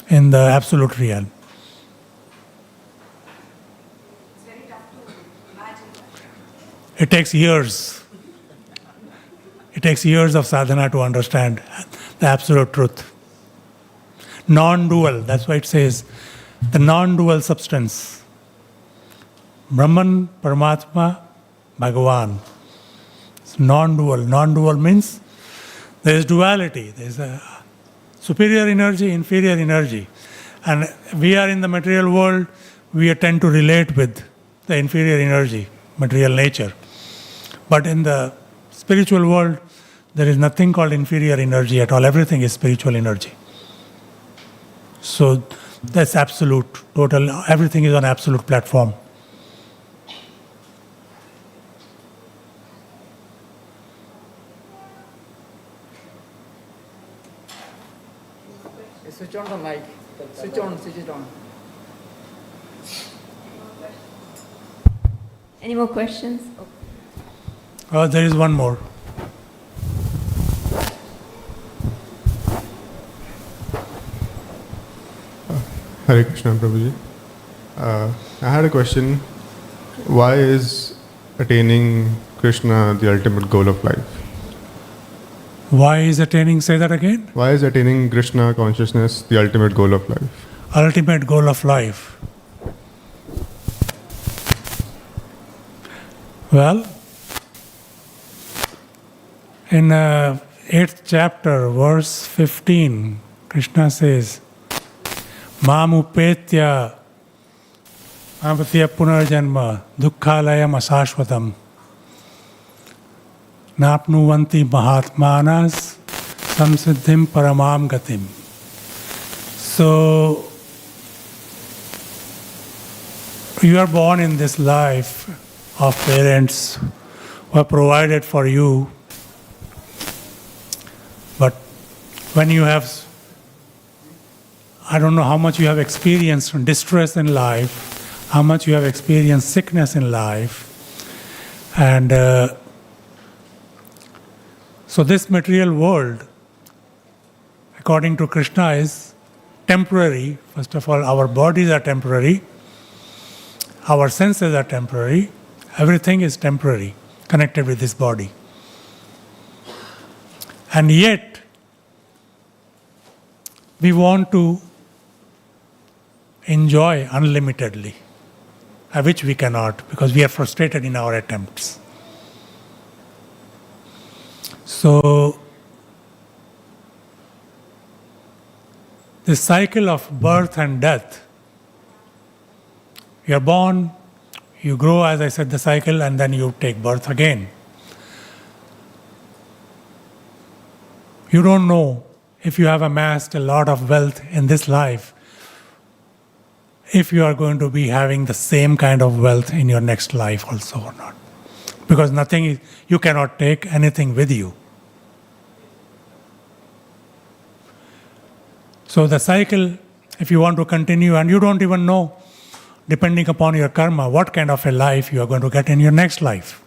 in the absolute realm. It's very tough to imagine that. It takes years. It takes years of sadhana to understand the absolute truth. Non-dual, that's why it says the non-dual substance. Brahman, Paramatma, Bhagavan. It's non-dual. Non-dual means there is duality. There is a superior energy, inferior energy. And we are in the material world, we tend to relate with the inferior energy, material nature. But in the spiritual world, there is nothing called inferior energy at all. Everything is spiritual energy. So that's absolute, total, everything is on absolute platform. Switch on the mic. Switch on, switch it on. Any more questions? There is one more. Hare Krishna, Prabhuji. I had a question. Why is attaining Krishna the ultimate goal of life? Why is attaining, say that again? Why is attaining Krishna consciousness the ultimate goal of life? Ultimate goal of life. Well, in 8th chapter, verse 15, Krishna says, Mam upetya apatya punarjanma dukkhalayam asashvatam napnuvanti mahatmanas samsiddhim paramam gatim. So, you are born in this life of parents who have provided for you, but when you have, I don't know how much you have experienced distress in life, how much you have experienced sickness in life, and so this material world, according to Krishna, is temporary. First of all, our bodies are temporary, our senses are temporary, everything is temporary, connected with this body. And yet, we want to enjoy unlimitedly, which we cannot because we are frustrated in our attempts. So, this cycle of birth and death, you are born, you grow, as I said, the cycle, and then you take birth again. You don't know if you have amassed a lot of wealth in this life, if you are going to be having the same kind of wealth in your next life also or not. Because you cannot take anything with you. So the cycle, if you want to continue, and you don't even know, depending upon your karma, what kind of a life you are going to get in your next life.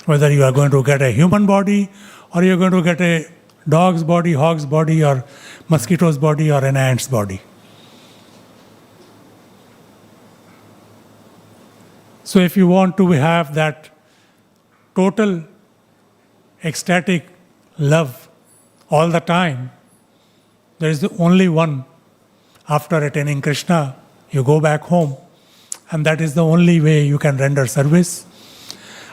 Whether you are going to get a human body, or you're going to get a dog's body, hog's body, or mosquito's body, or an ant's body. So if you want to have that total ecstatic love all the time, there is only one. After attaining Krishna, you go back home, and that is the only way you can render service.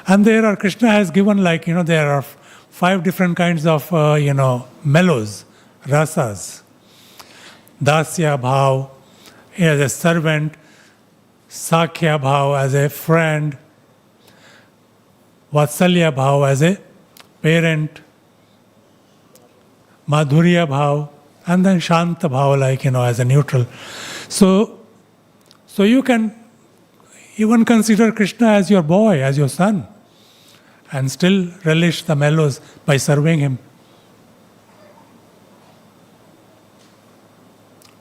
And Krishna has given there are 5 different kinds of, mellows, rasas. Dasya bhav as a servant, Sakhya bhav as a friend, Vatsalya bhav as a parent, Madhurya bhav, and then Shanta bhav as a neutral. So you can even consider Krishna as your boy, as your son, and still relish the mellows by serving him.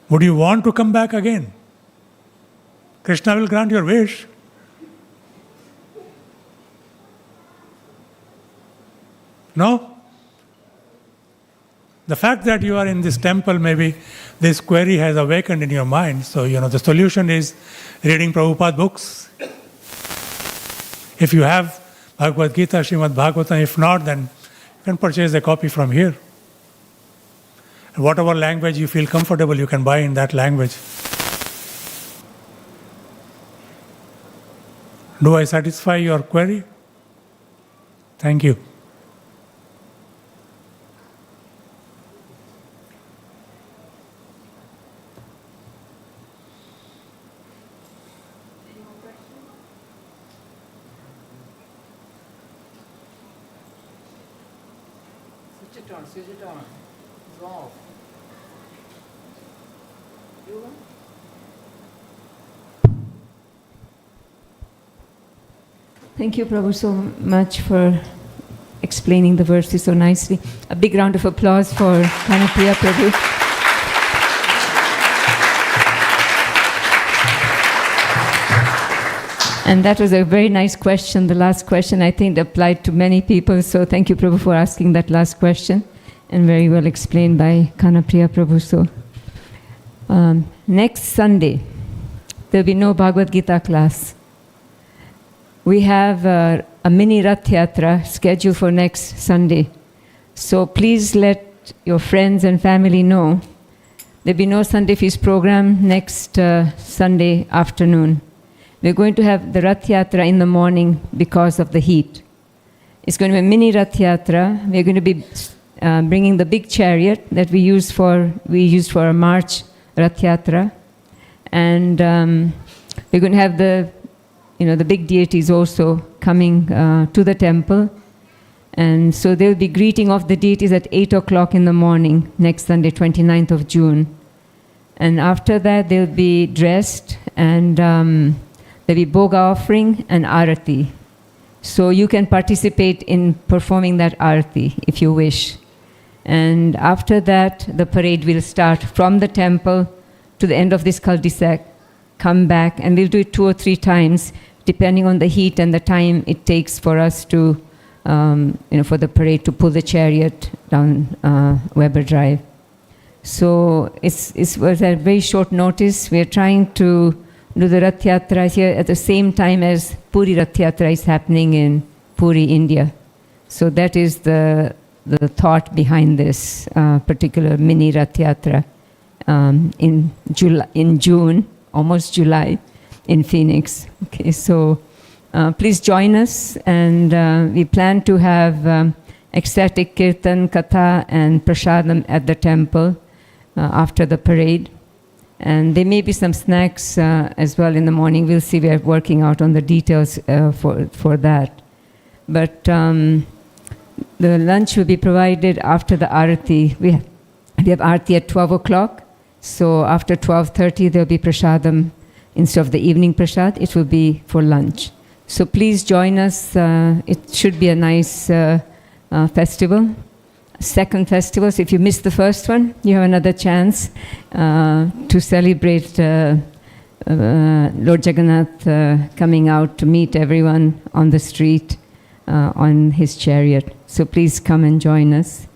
Would you want to come back again? Krishna will grant your wish. No? The fact that you are in this temple, maybe this query has awakened in your mind. So, the solution is reading Prabhupada books. If you have Bhagavad Gita, Srimad Bhagavatam, if not, then you can purchase a copy from here. And whatever language you feel comfortable, you can buy in that language. Do I satisfy your query? Thank you. Switch it on. It's off. You want? Thank you, Prabhu, so much for explaining the verses so nicely. A big round of applause for Kanhapriya Prabhu. And that was a very nice question. The last question, I think, applied to many people. So thank you, Prabhu, for asking that last question. And very well explained by Kanhapriya Prabhu. So next Sunday, there will be no Bhagavad Gita class. We have a mini Rath Yatra scheduled for next Sunday. So please let your friends and family know. There will be no Sunday feast program next Sunday afternoon. We're going to have the Rath Yatra in the morning because of the heat. It's going to be a mini Rath Yatra. We're going to be bringing the big chariot that we used for a March Rath Yatra. And we're going to have the big deities also coming to the temple. And so they'll be greeting of the deities at 8 o'clock in the morning, next Sunday, 29th of June. And after that, they'll be dressed and there'll be Bhoga offering and Arati. So you can participate in performing that Arati if you wish. And after that, the parade will start from the temple to the end of this cul-de-sac, come back, and we'll do it 2 or 3 times, depending on the heat and the time it takes for us to, for the parade to pull the chariot down Weber Drive. So it was at very short notice. We are trying to do the Rath Yatra here at the same time as Puri Rath Yatra is happening in Puri, India. So that is the thought behind this particular mini Rath Yatra in June, almost July, in Phoenix. Okay, so please join us, and we plan to have ecstatic kirtan, katha, and prasadam at the temple after the parade. And there may be some snacks as well in the morning. We'll see. We are working out on the details for that. But the lunch will be provided after the Arati. We have Arati at 12 o'clock. So after 12:30, there will be prasadam. Instead of the evening prasad, it will be for lunch. So please join us. It should be a nice festival. Second festival. So if you missed the first one, you have another chance to celebrate Lord Jagannath coming out to meet everyone on the street on his chariot. So please come and join us.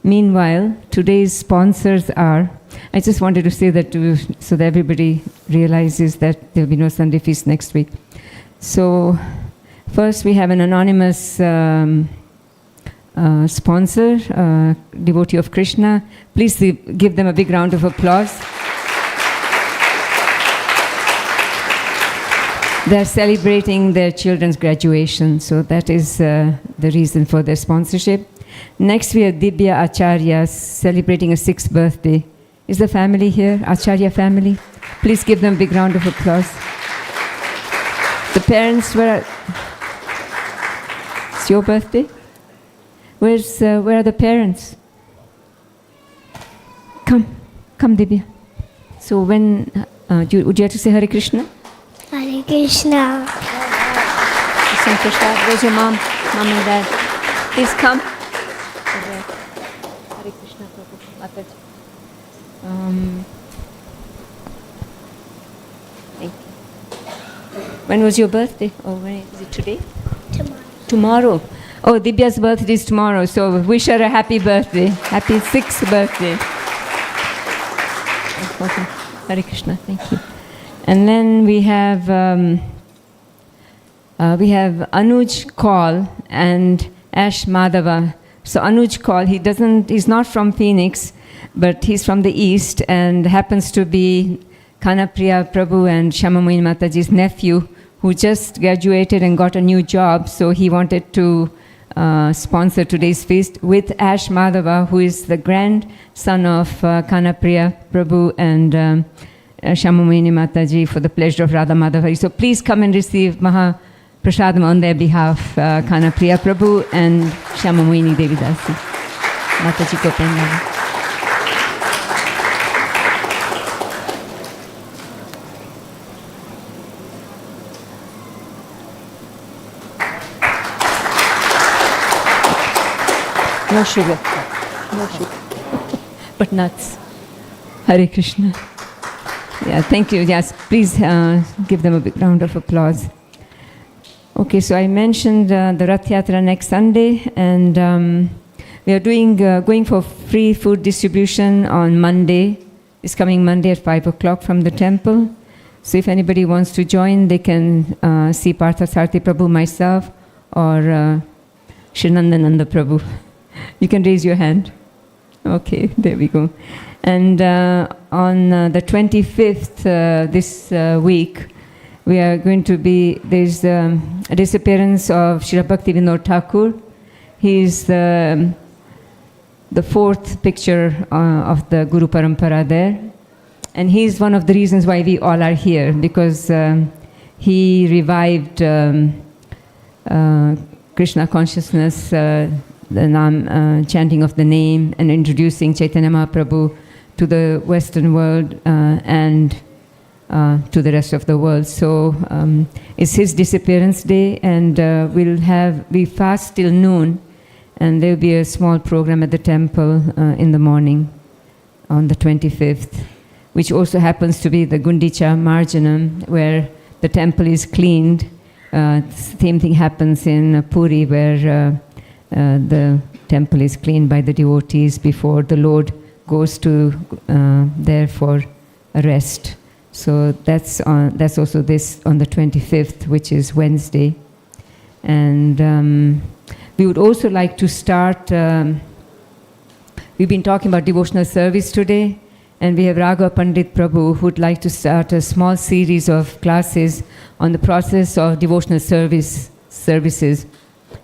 Meanwhile, today's sponsors are, I just wanted to say that so that everybody realizes that there will be no Sunday feast next week. So first we have an anonymous sponsor, devotee of Krishna. Please give them a big round of applause. They're celebrating their children's graduation, so that is the reason for their sponsorship. Next we have Dibya Acharya celebrating a 6th birthday. Is the family here? Acharya family? Please give them a big round of applause. The parents were... It's your birthday? Where are the parents? Come, Dibya. So when, would you like to say Hare Krishna? Hare Krishna. Some Krishna. Where's your mom and dad? Please come. Hare Krishna, Prabhu. Mataji. Thank you. When was your birthday? Or when is it today? Tomorrow. Tomorrow. Oh, Divya's birthday is tomorrow, so wish her a happy birthday. Happy 6th birthday. Okay. Hare Krishna, thank you. And then we have Anuj Kaul and Ash Madhava. So Anuj Kaul, he's not from Phoenix, but he's from the east and happens to be Kanhapriya Prabhu and Shyamamuni Mataji's nephew, who just graduated and got a new job. So he wanted to sponsor today's feast with Ash Madhava, who is the grandson of Kanhapriya Prabhu and Shyamamuni Mataji, for the pleasure of Radha Madhava. So please come and receive Maha Prasadam on their behalf, Kanhapriya Prabhu and Shyamamuni Devidasi. Mataji ko pranam. No sugar. No sugar. But nuts. Hare Krishna. Yeah, thank you. Yes, please give them a big round of applause. Okay, so I mentioned the Rath Yatra next Sunday, and we are going for free food distribution on Monday, this coming Monday at 5 o'clock from the temple. So if anybody wants to join, they can see Parthasarthi Prabhu, myself, or Srinandananda Prabhu. You can raise your hand. Okay, there we go. And on the 25th this week, we are going to there's a disappearance of Srila Bhakti Vinod Thakur. He is the fourth picture of the Guru Parampara there. And he is one of the reasons why we all are here, because he revived Krishna consciousness, the chanting of the name, and introducing Chaitanya Mahaprabhu to the Western world and to the rest of the world. So it's his disappearance day, and we fast till noon, and there will be a small program at the temple in the morning on the 25th, which also happens to be the Gundicha Marjanam, where the temple is cleaned. Same thing happens in Puri, where the temple is cleaned by the devotees before the Lord goes to there for a rest. So that's also this on the 25th, which is Wednesday. And we would also like to start, we've been talking about devotional service today, and we have Raghav Pandit Prabhu who would like to start a small series of classes on the process of devotional services.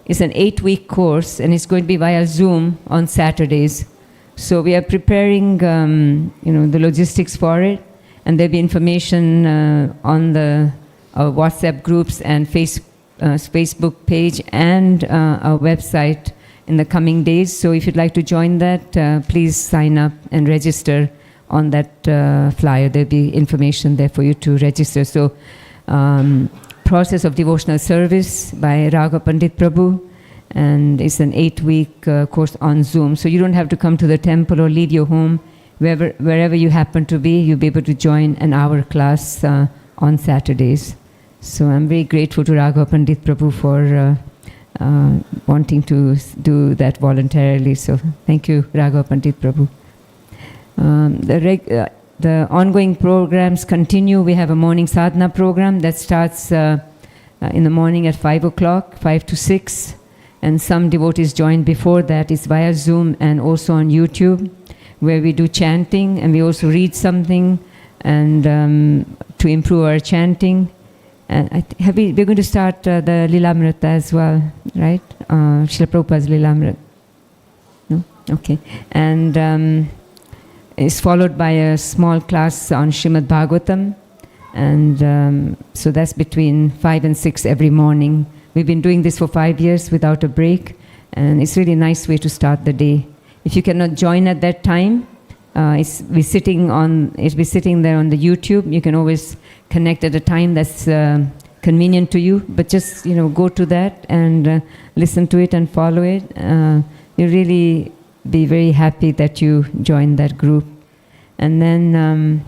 It's an 8-week course, and it's going to be via Zoom on Saturdays. So we are preparing, the logistics for it, and there'll be information on the WhatsApp groups and Facebook page and our website in the coming days. So if you'd like to join that, please sign up and register on that flyer. There'll be information there for you to register. So process of devotional service by Raghav Pandit Prabhu, and it's an 8-week course on Zoom. So you don't have to come to the temple or leave your home. Wherever you happen to be, you'll be able to join an hour class on Saturdays. So I'm very grateful to Raghav Pandit Prabhu for wanting to do that voluntarily. So thank you, Raghav Pandit Prabhu. The ongoing programs continue. We have a morning sadhana program that starts in the morning at 5 o'clock, 5 to 6. And some devotees join before that. It's via Zoom and also on YouTube, where we do chanting, and we also read something and to improve our chanting. And we're going to start the Lilamrita as well, right? Srila Prabhupada's Lilamrita. No? Okay. And it's followed by a small class on Srimad Bhagavatam. And so that's between 5 and 6 every morning. We've been doing this for 5 years without a break. And it's really a nice way to start the day. If you cannot join at that time, it'll be sitting there on the YouTube. You can always connect at a time that's convenient to you. But just go to that and listen to it and follow it. You'll really be very happy that you joined that group. And then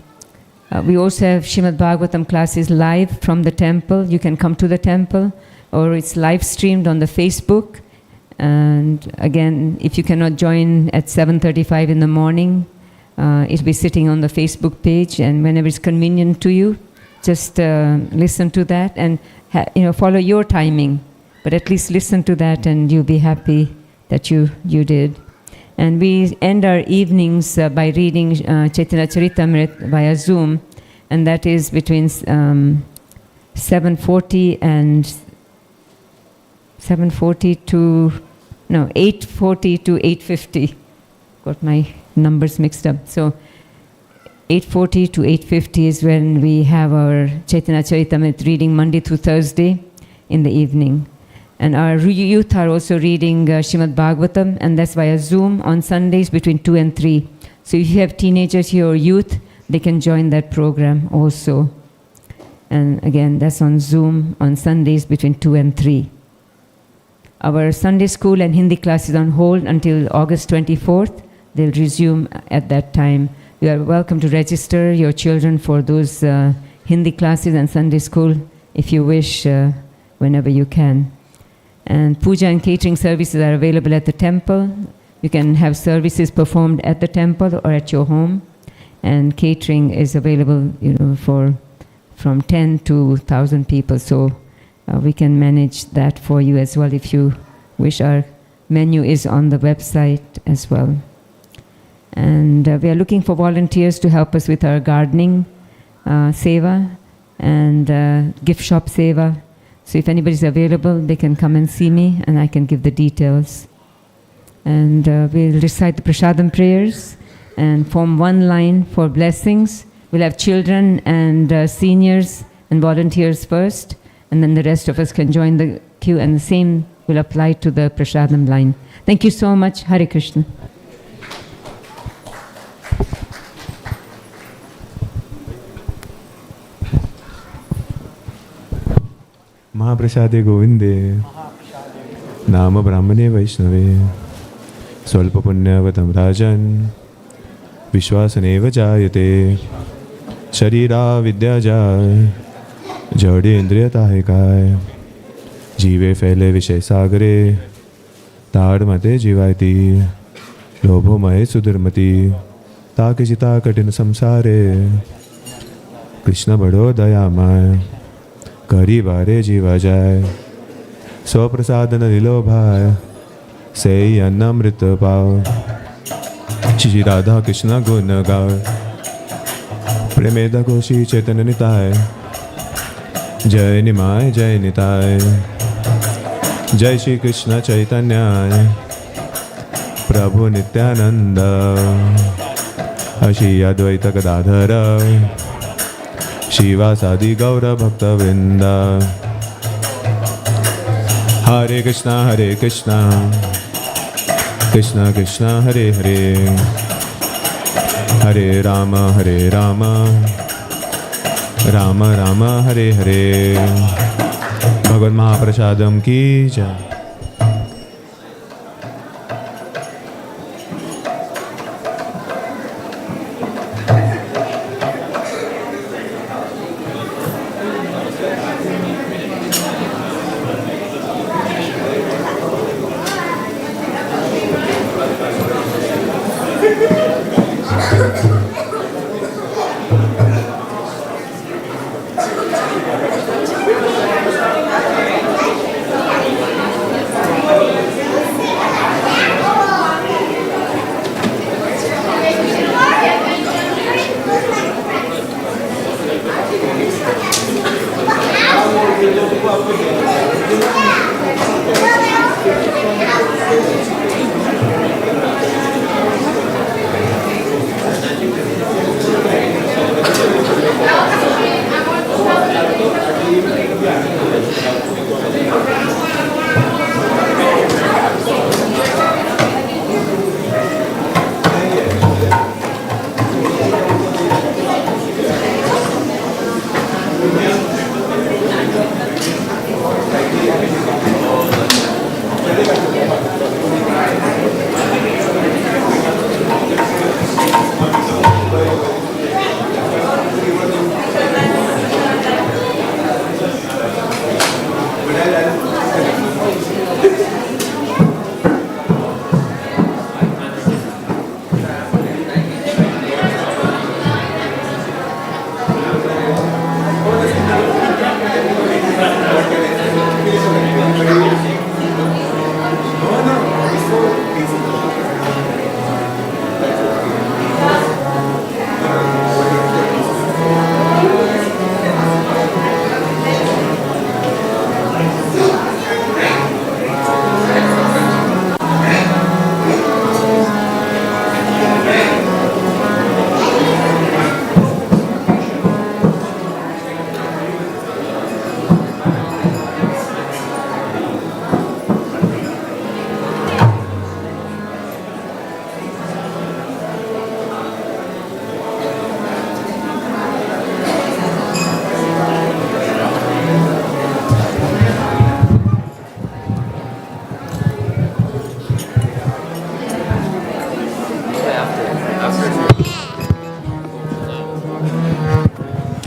we also have Srimad Bhagavatam classes live from the temple. You can come to the temple, or it's live streamed on the Facebook. And again, if you cannot join at 7:35 in the morning, it'll be sitting on the Facebook page, and whenever it's convenient to you, just listen to that and follow your timing. But at least listen to that, and you'll be happy that you did. And we end our evenings by reading Chaitanya Charitamrita via Zoom, and that is between 7:40 and 8:40 to 8:50. Got my numbers mixed up. So 8:40 to 8:50 is when we have our Chaitanya Charitamrita reading Monday through Thursday in the evening. And our youth are also reading Srimad Bhagavatam, and that's via Zoom on Sundays between 2 and 3. So if you have teenagers here or youth, they can join that program also. And again, that's on Zoom on Sundays between 2 and 3. Our Sunday school and Hindi class is on hold until August 24th. They'll resume at that time. You are welcome to register your children for those Hindi classes and Sunday school if you wish, whenever you can. And puja and catering services are available at the temple. You can have services performed at the temple or at your home. And catering is available, for from 10 to 1,000 people. So we can manage that for you as well if you wish. Our menu is on the website as well. And we are looking for volunteers to help us with our gardening seva and gift shop seva. So if anybody's available, they can come and see me, and I can give the details. And we'll recite the prasadam prayers and form one line for blessings. We'll have children and seniors and volunteers first, and then the rest of us can join the queue, and the same will apply to the prasadam line. Thank you so much. Hare Krishna. महाप्रसादे गोविंदे नाम ब्राह्मणे वैष्णवे स्वल्पपुण्यवतं राजन् विश्वासनेव जायते शरीरा विद्या जाय जड़ेन्द्रियता है काय जीवे फैले विषय सागरे ताड़ मते जीवायती लोभोमय सुधुर्मति ताके जिता कठिन संसारे कृष्ण बड़ो दयामय करी बारे जीवा जाए स्वप्रसाद न दिलो भाई से अन्नमृत पाओ श्री राधा कृष्ण गुण गाओ प्रेमेद घोषी चैतन्य निताय जय निमाय जय निताय जय श्री कृष्ण चैतन्य प्रभु नित्यानंद श्री अद्वैत गदाधर शिवासादि गौर भक्त वृंद हरे कृष्णा कृष्णा कृष्णा हरे हरे हरे राम राम राम हरे हरे। भगवत महाप्रसादम की जय।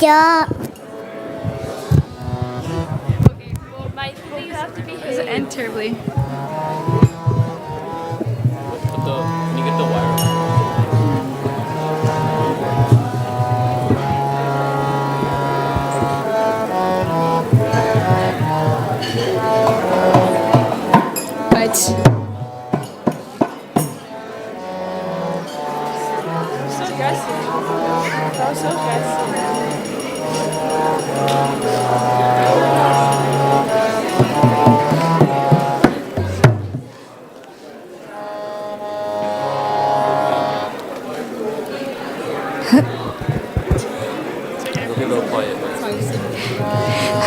क्या Okay, well, my please have to behave. End terribly. Can you get the wire? But so aggressive. That was so aggressive. Okay, go quiet.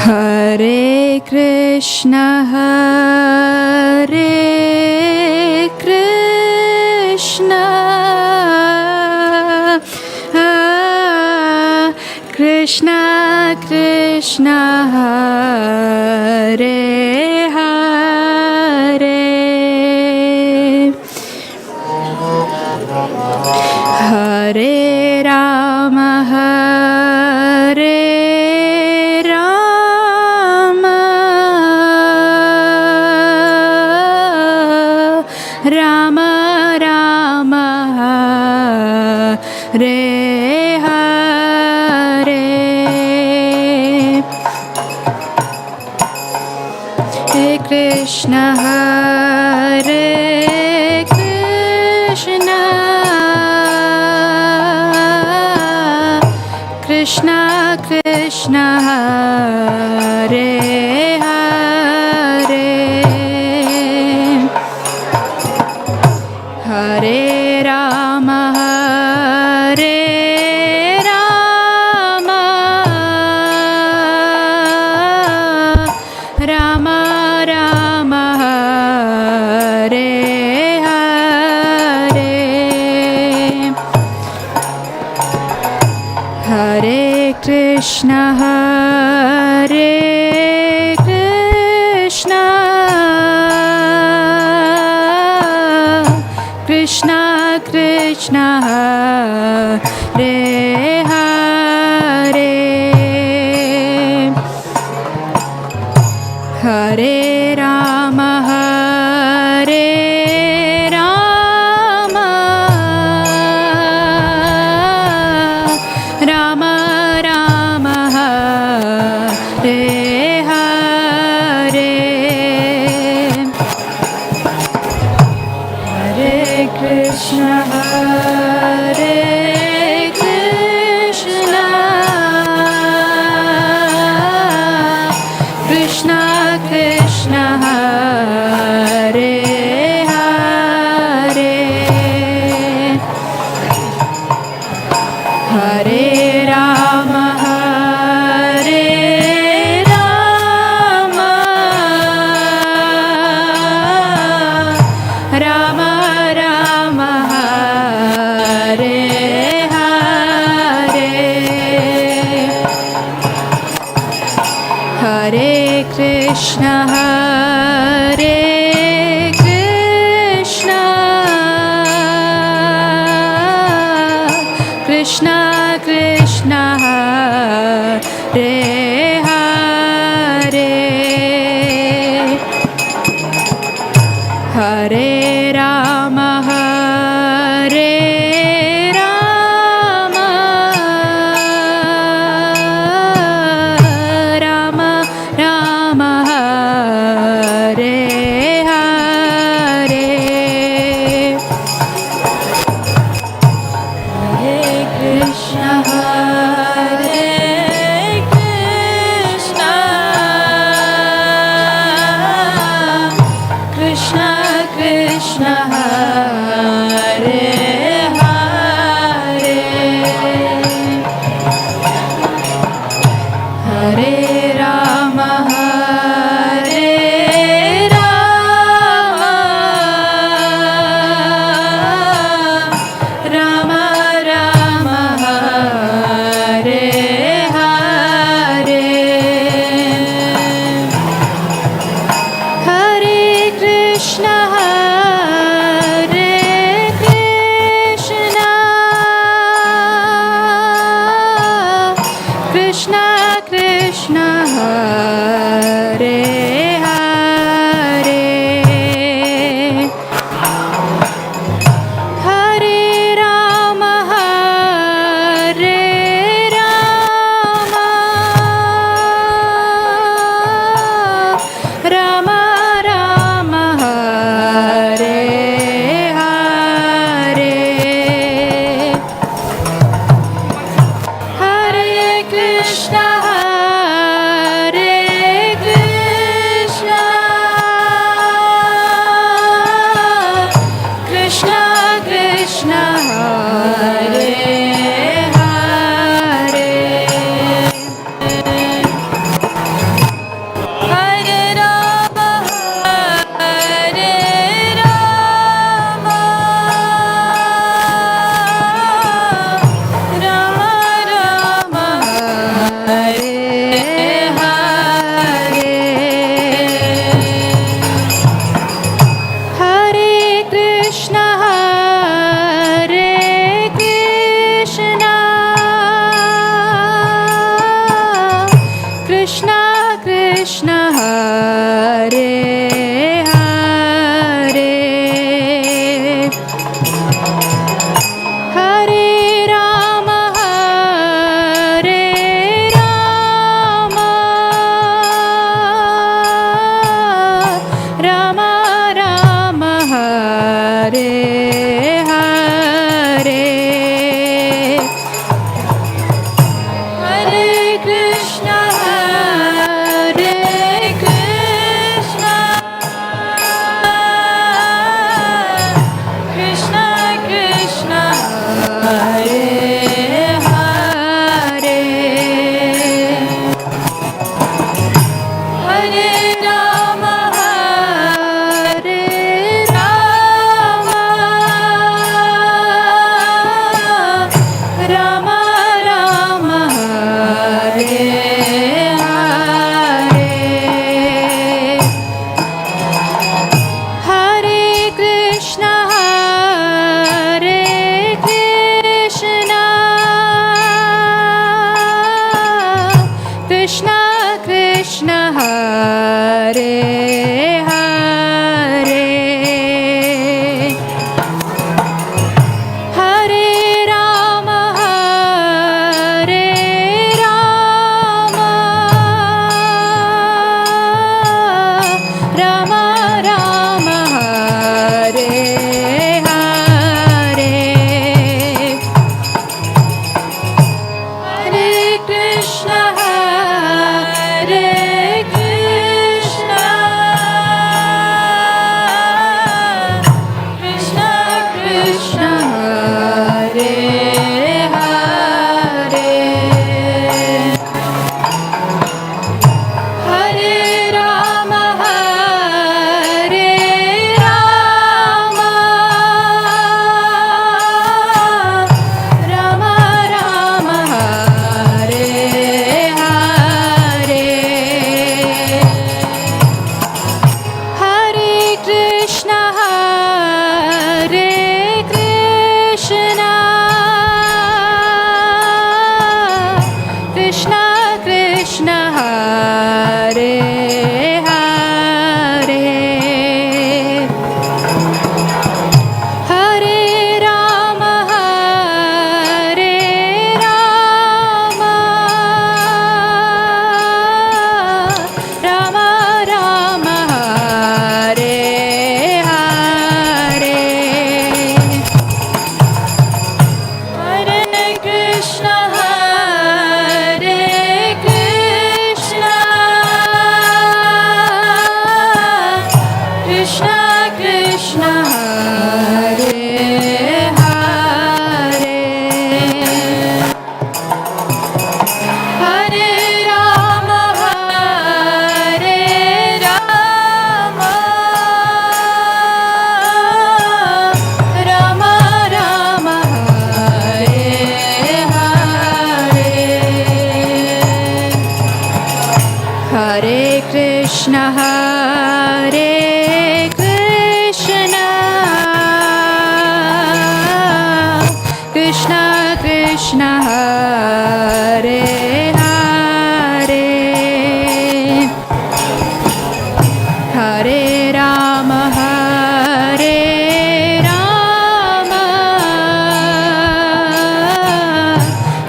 Hare Krishna, Hare Krishna, Krishna Krishna, Hare Hare, Hare Rama, Hare Rama, Rama Rama, Hare Hare, Hare Krishna, Hare Krishna, Krishna Krishna, Hare Hare, Hare Rama, Hare Rama, Rama Rama, Hare Hare, Hare Krishna, Hare Krishna, Krishna Krishna, Hare Hare, Hare Rama, Hare Rama, Rama Rama, Hare Hare, Hare Krishna, Hare Krishna, Krishna Krishna, Hare Hare, Hare Rama, Hare Rama, Rama Rama, Hare Hare, Hare Krishna, Hare Krishna, Krishna Krishna, Hare Hare, Hare Rama, Hare Rama, Rama Rama, Hare Hare, Hare Krishna, Hare Krishna, Krishna Krishna, Krishna Hare Hare Hare Rama Hare Rama Rama Rama Hare Hare Hare Krishna Hare Krishna Krishna Krishna Hare Hare Hare Rama Hare Rama Rama Rama Hare Hare Hare Krishna Hare Krishna Krishna Krishna Hare Hare Hare Rama Hare Rama Rama Rama Hare Hare Hare Krishna Hare Krishna Krishna Krishna Hare Hare Hare Rama Hare Rama Rama Rama Hare Hare Hare Krishna Hare Krishna Krishna Krishna Hare Hare Hare Rama Hare Rama Rama Rama Hare Hare Hare Krishna Hare Krishna Krishna Krishna Hare Hare Hare Rama Hare Rama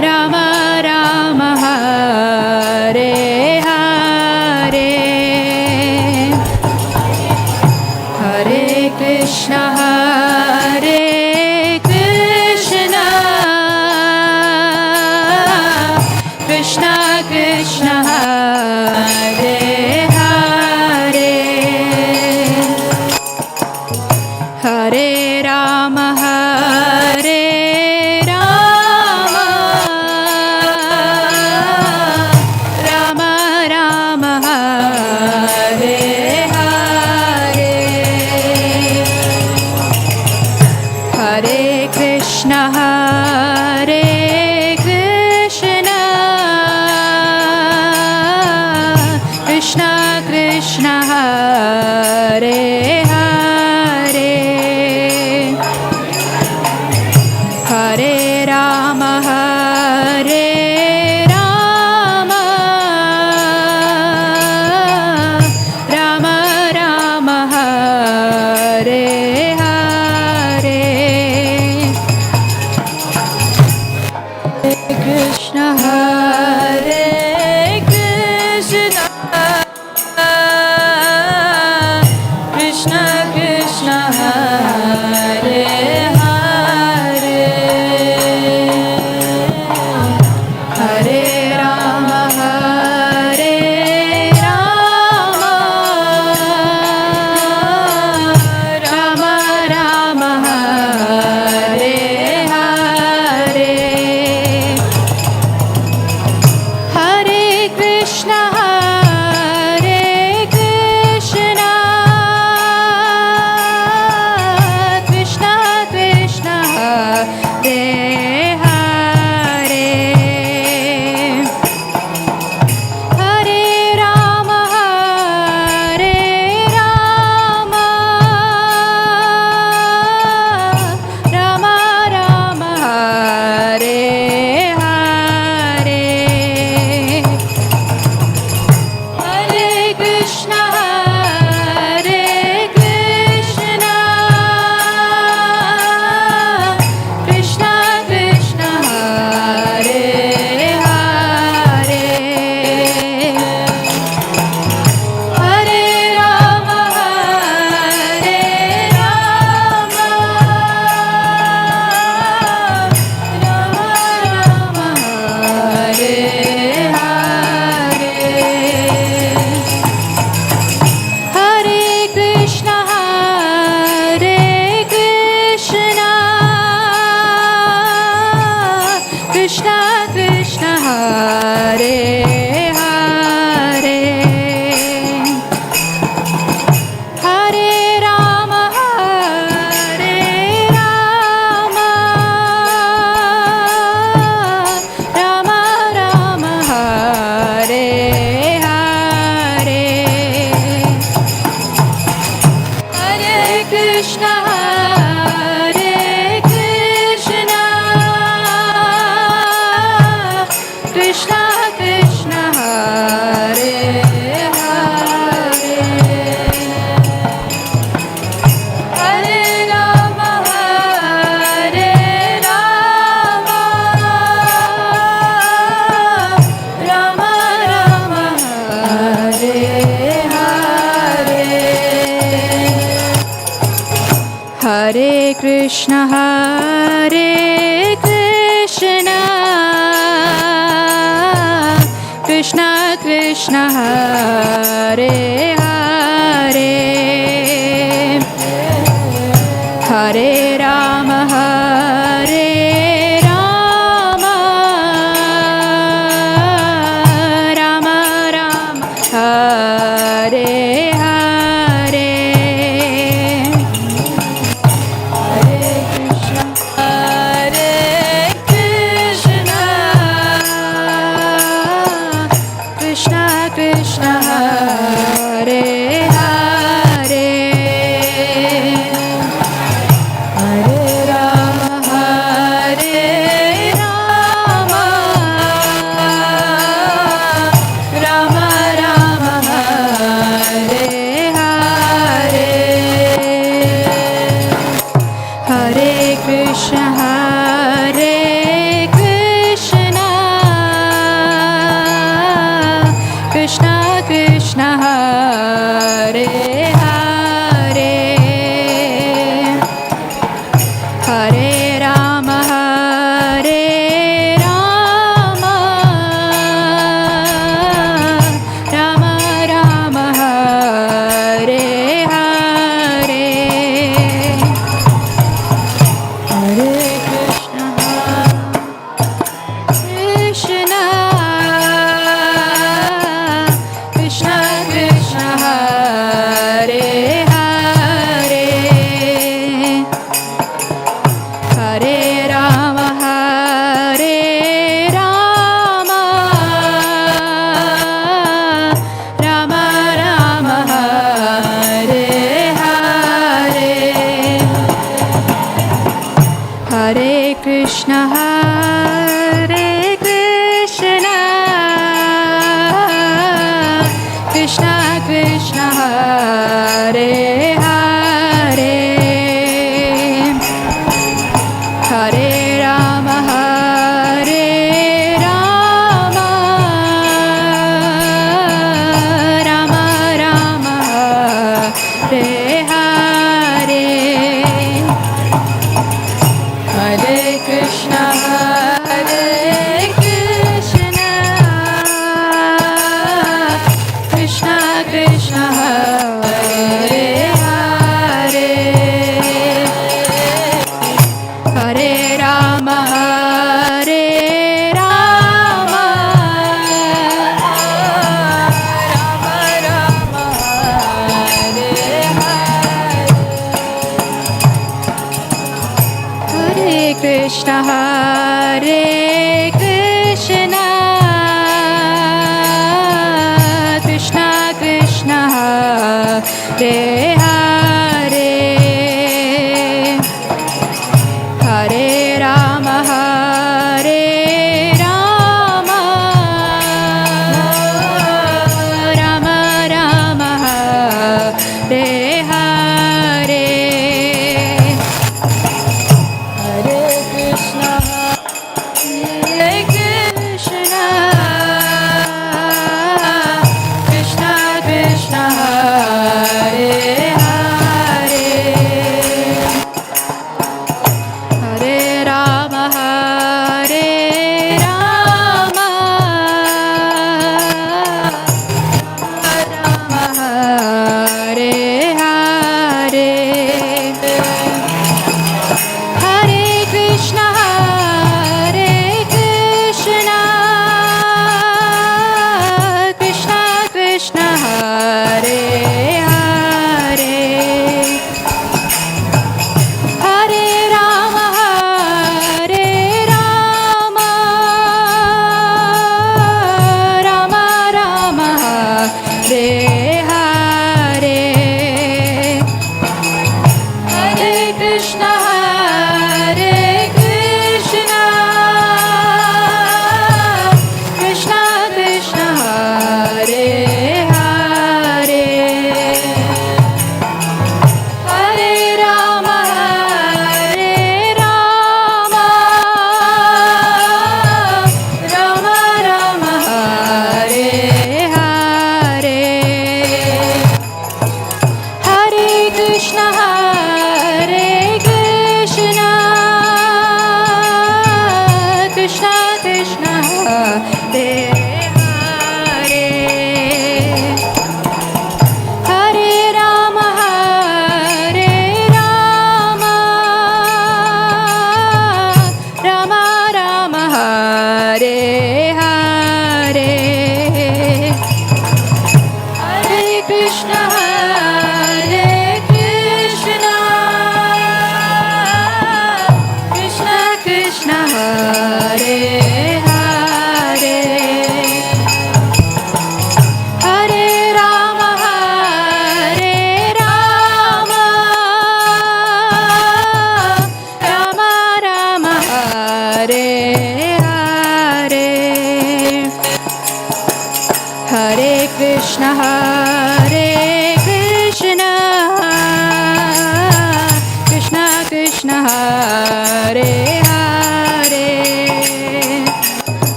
Rama Rama Hare Hare Hare Krishna Hare Krishna Krishna Krishna Hare Hare Hare Rama Hare Rama Rama Rama Hare Hare Hare Krishna Hare Krishna Krishna Krishna Hare Hare Hare Rama Hare Rama Rama Rama Hare Hare Hare Krishna Hare Krishna Krishna Krishna Hare Hare Hare Rama Hare Rama Hare Krishna, Hare Krishna, Krishna Krishna, Hare Hare, Hare Rama, Hare Rama, Rama Rama, Hare Hare, Hare Krishna, Hare Krishna, Krishna Krishna, Hare Hare, Hare Rama, Hare Rama, Rama Rama, Hare Hare, Hare Krishna, Hare Krishna, Krishna Krishna, Hare Hare, Hare Rama, Hare Rama, Rama Rama, Hare Hare, Hare Krishna, Krishna Krishna, Hare Hare, Hare Rama, Hare Rama, Rama Rama, Hare Hare, Hare Krishna, Hare Krishna, Krishna Krishna, Hare Hare, Hare Rama, Hare Rama, Rama Rama, Hare Hare, Hare Krishna, Hare Krishna, Krishna Krishna, Hare Hare, Hare Rama, Hare Rama, Rama Rama, Hare Hare, Hare Krishna, Hare Krishna, Krishna Krishna, Hare Hare, Hare Rama, Hare Rama, Rama Rama, Hare Hare, Hare Krishna, Hare Krishna, Krishna Krishna, Hare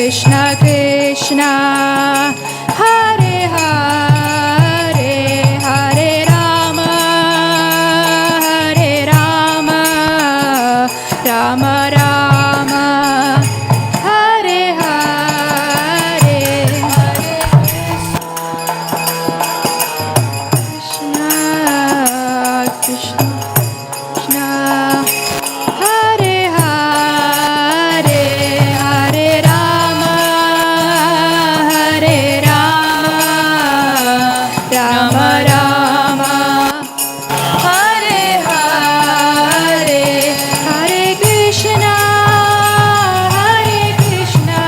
Krishna Krishna, Hare Hare, Hare Rama, Hare Rama, Rama Rama, Hare Hare, Hare Krishna, Krishna Krishna, Hare Hare, Hare Rama, Hare Rama, Rama Rama, Hare Hare, Hare Krishna,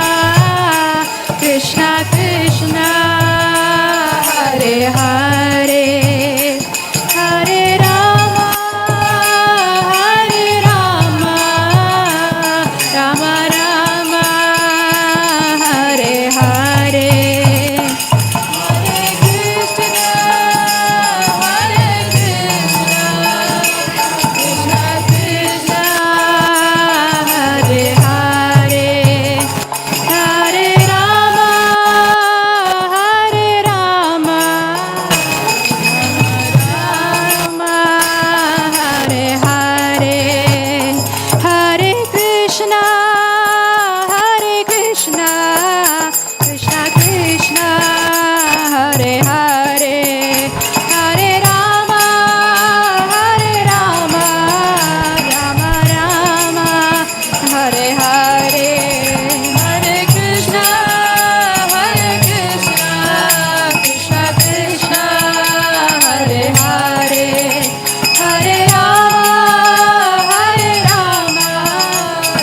Krishna Krishna, Hare Hare, Hare Rama, Rama Rama, Hare Hare, Hare Krishna, Krishna Krishna, Hare Hare, Hare Rama, Rama, Hare Hare, Hare Krishna, Krishna Krishna, Hare Hare, Hare Rama, Rama Rama, Hare Hare, Hare Krishna, Krishna Krishna, Hare Hare, Hare Rama,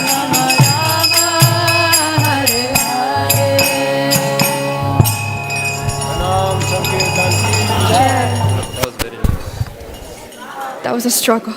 Rama Rama, Hare Hare. That was a struggle.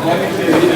Thank you.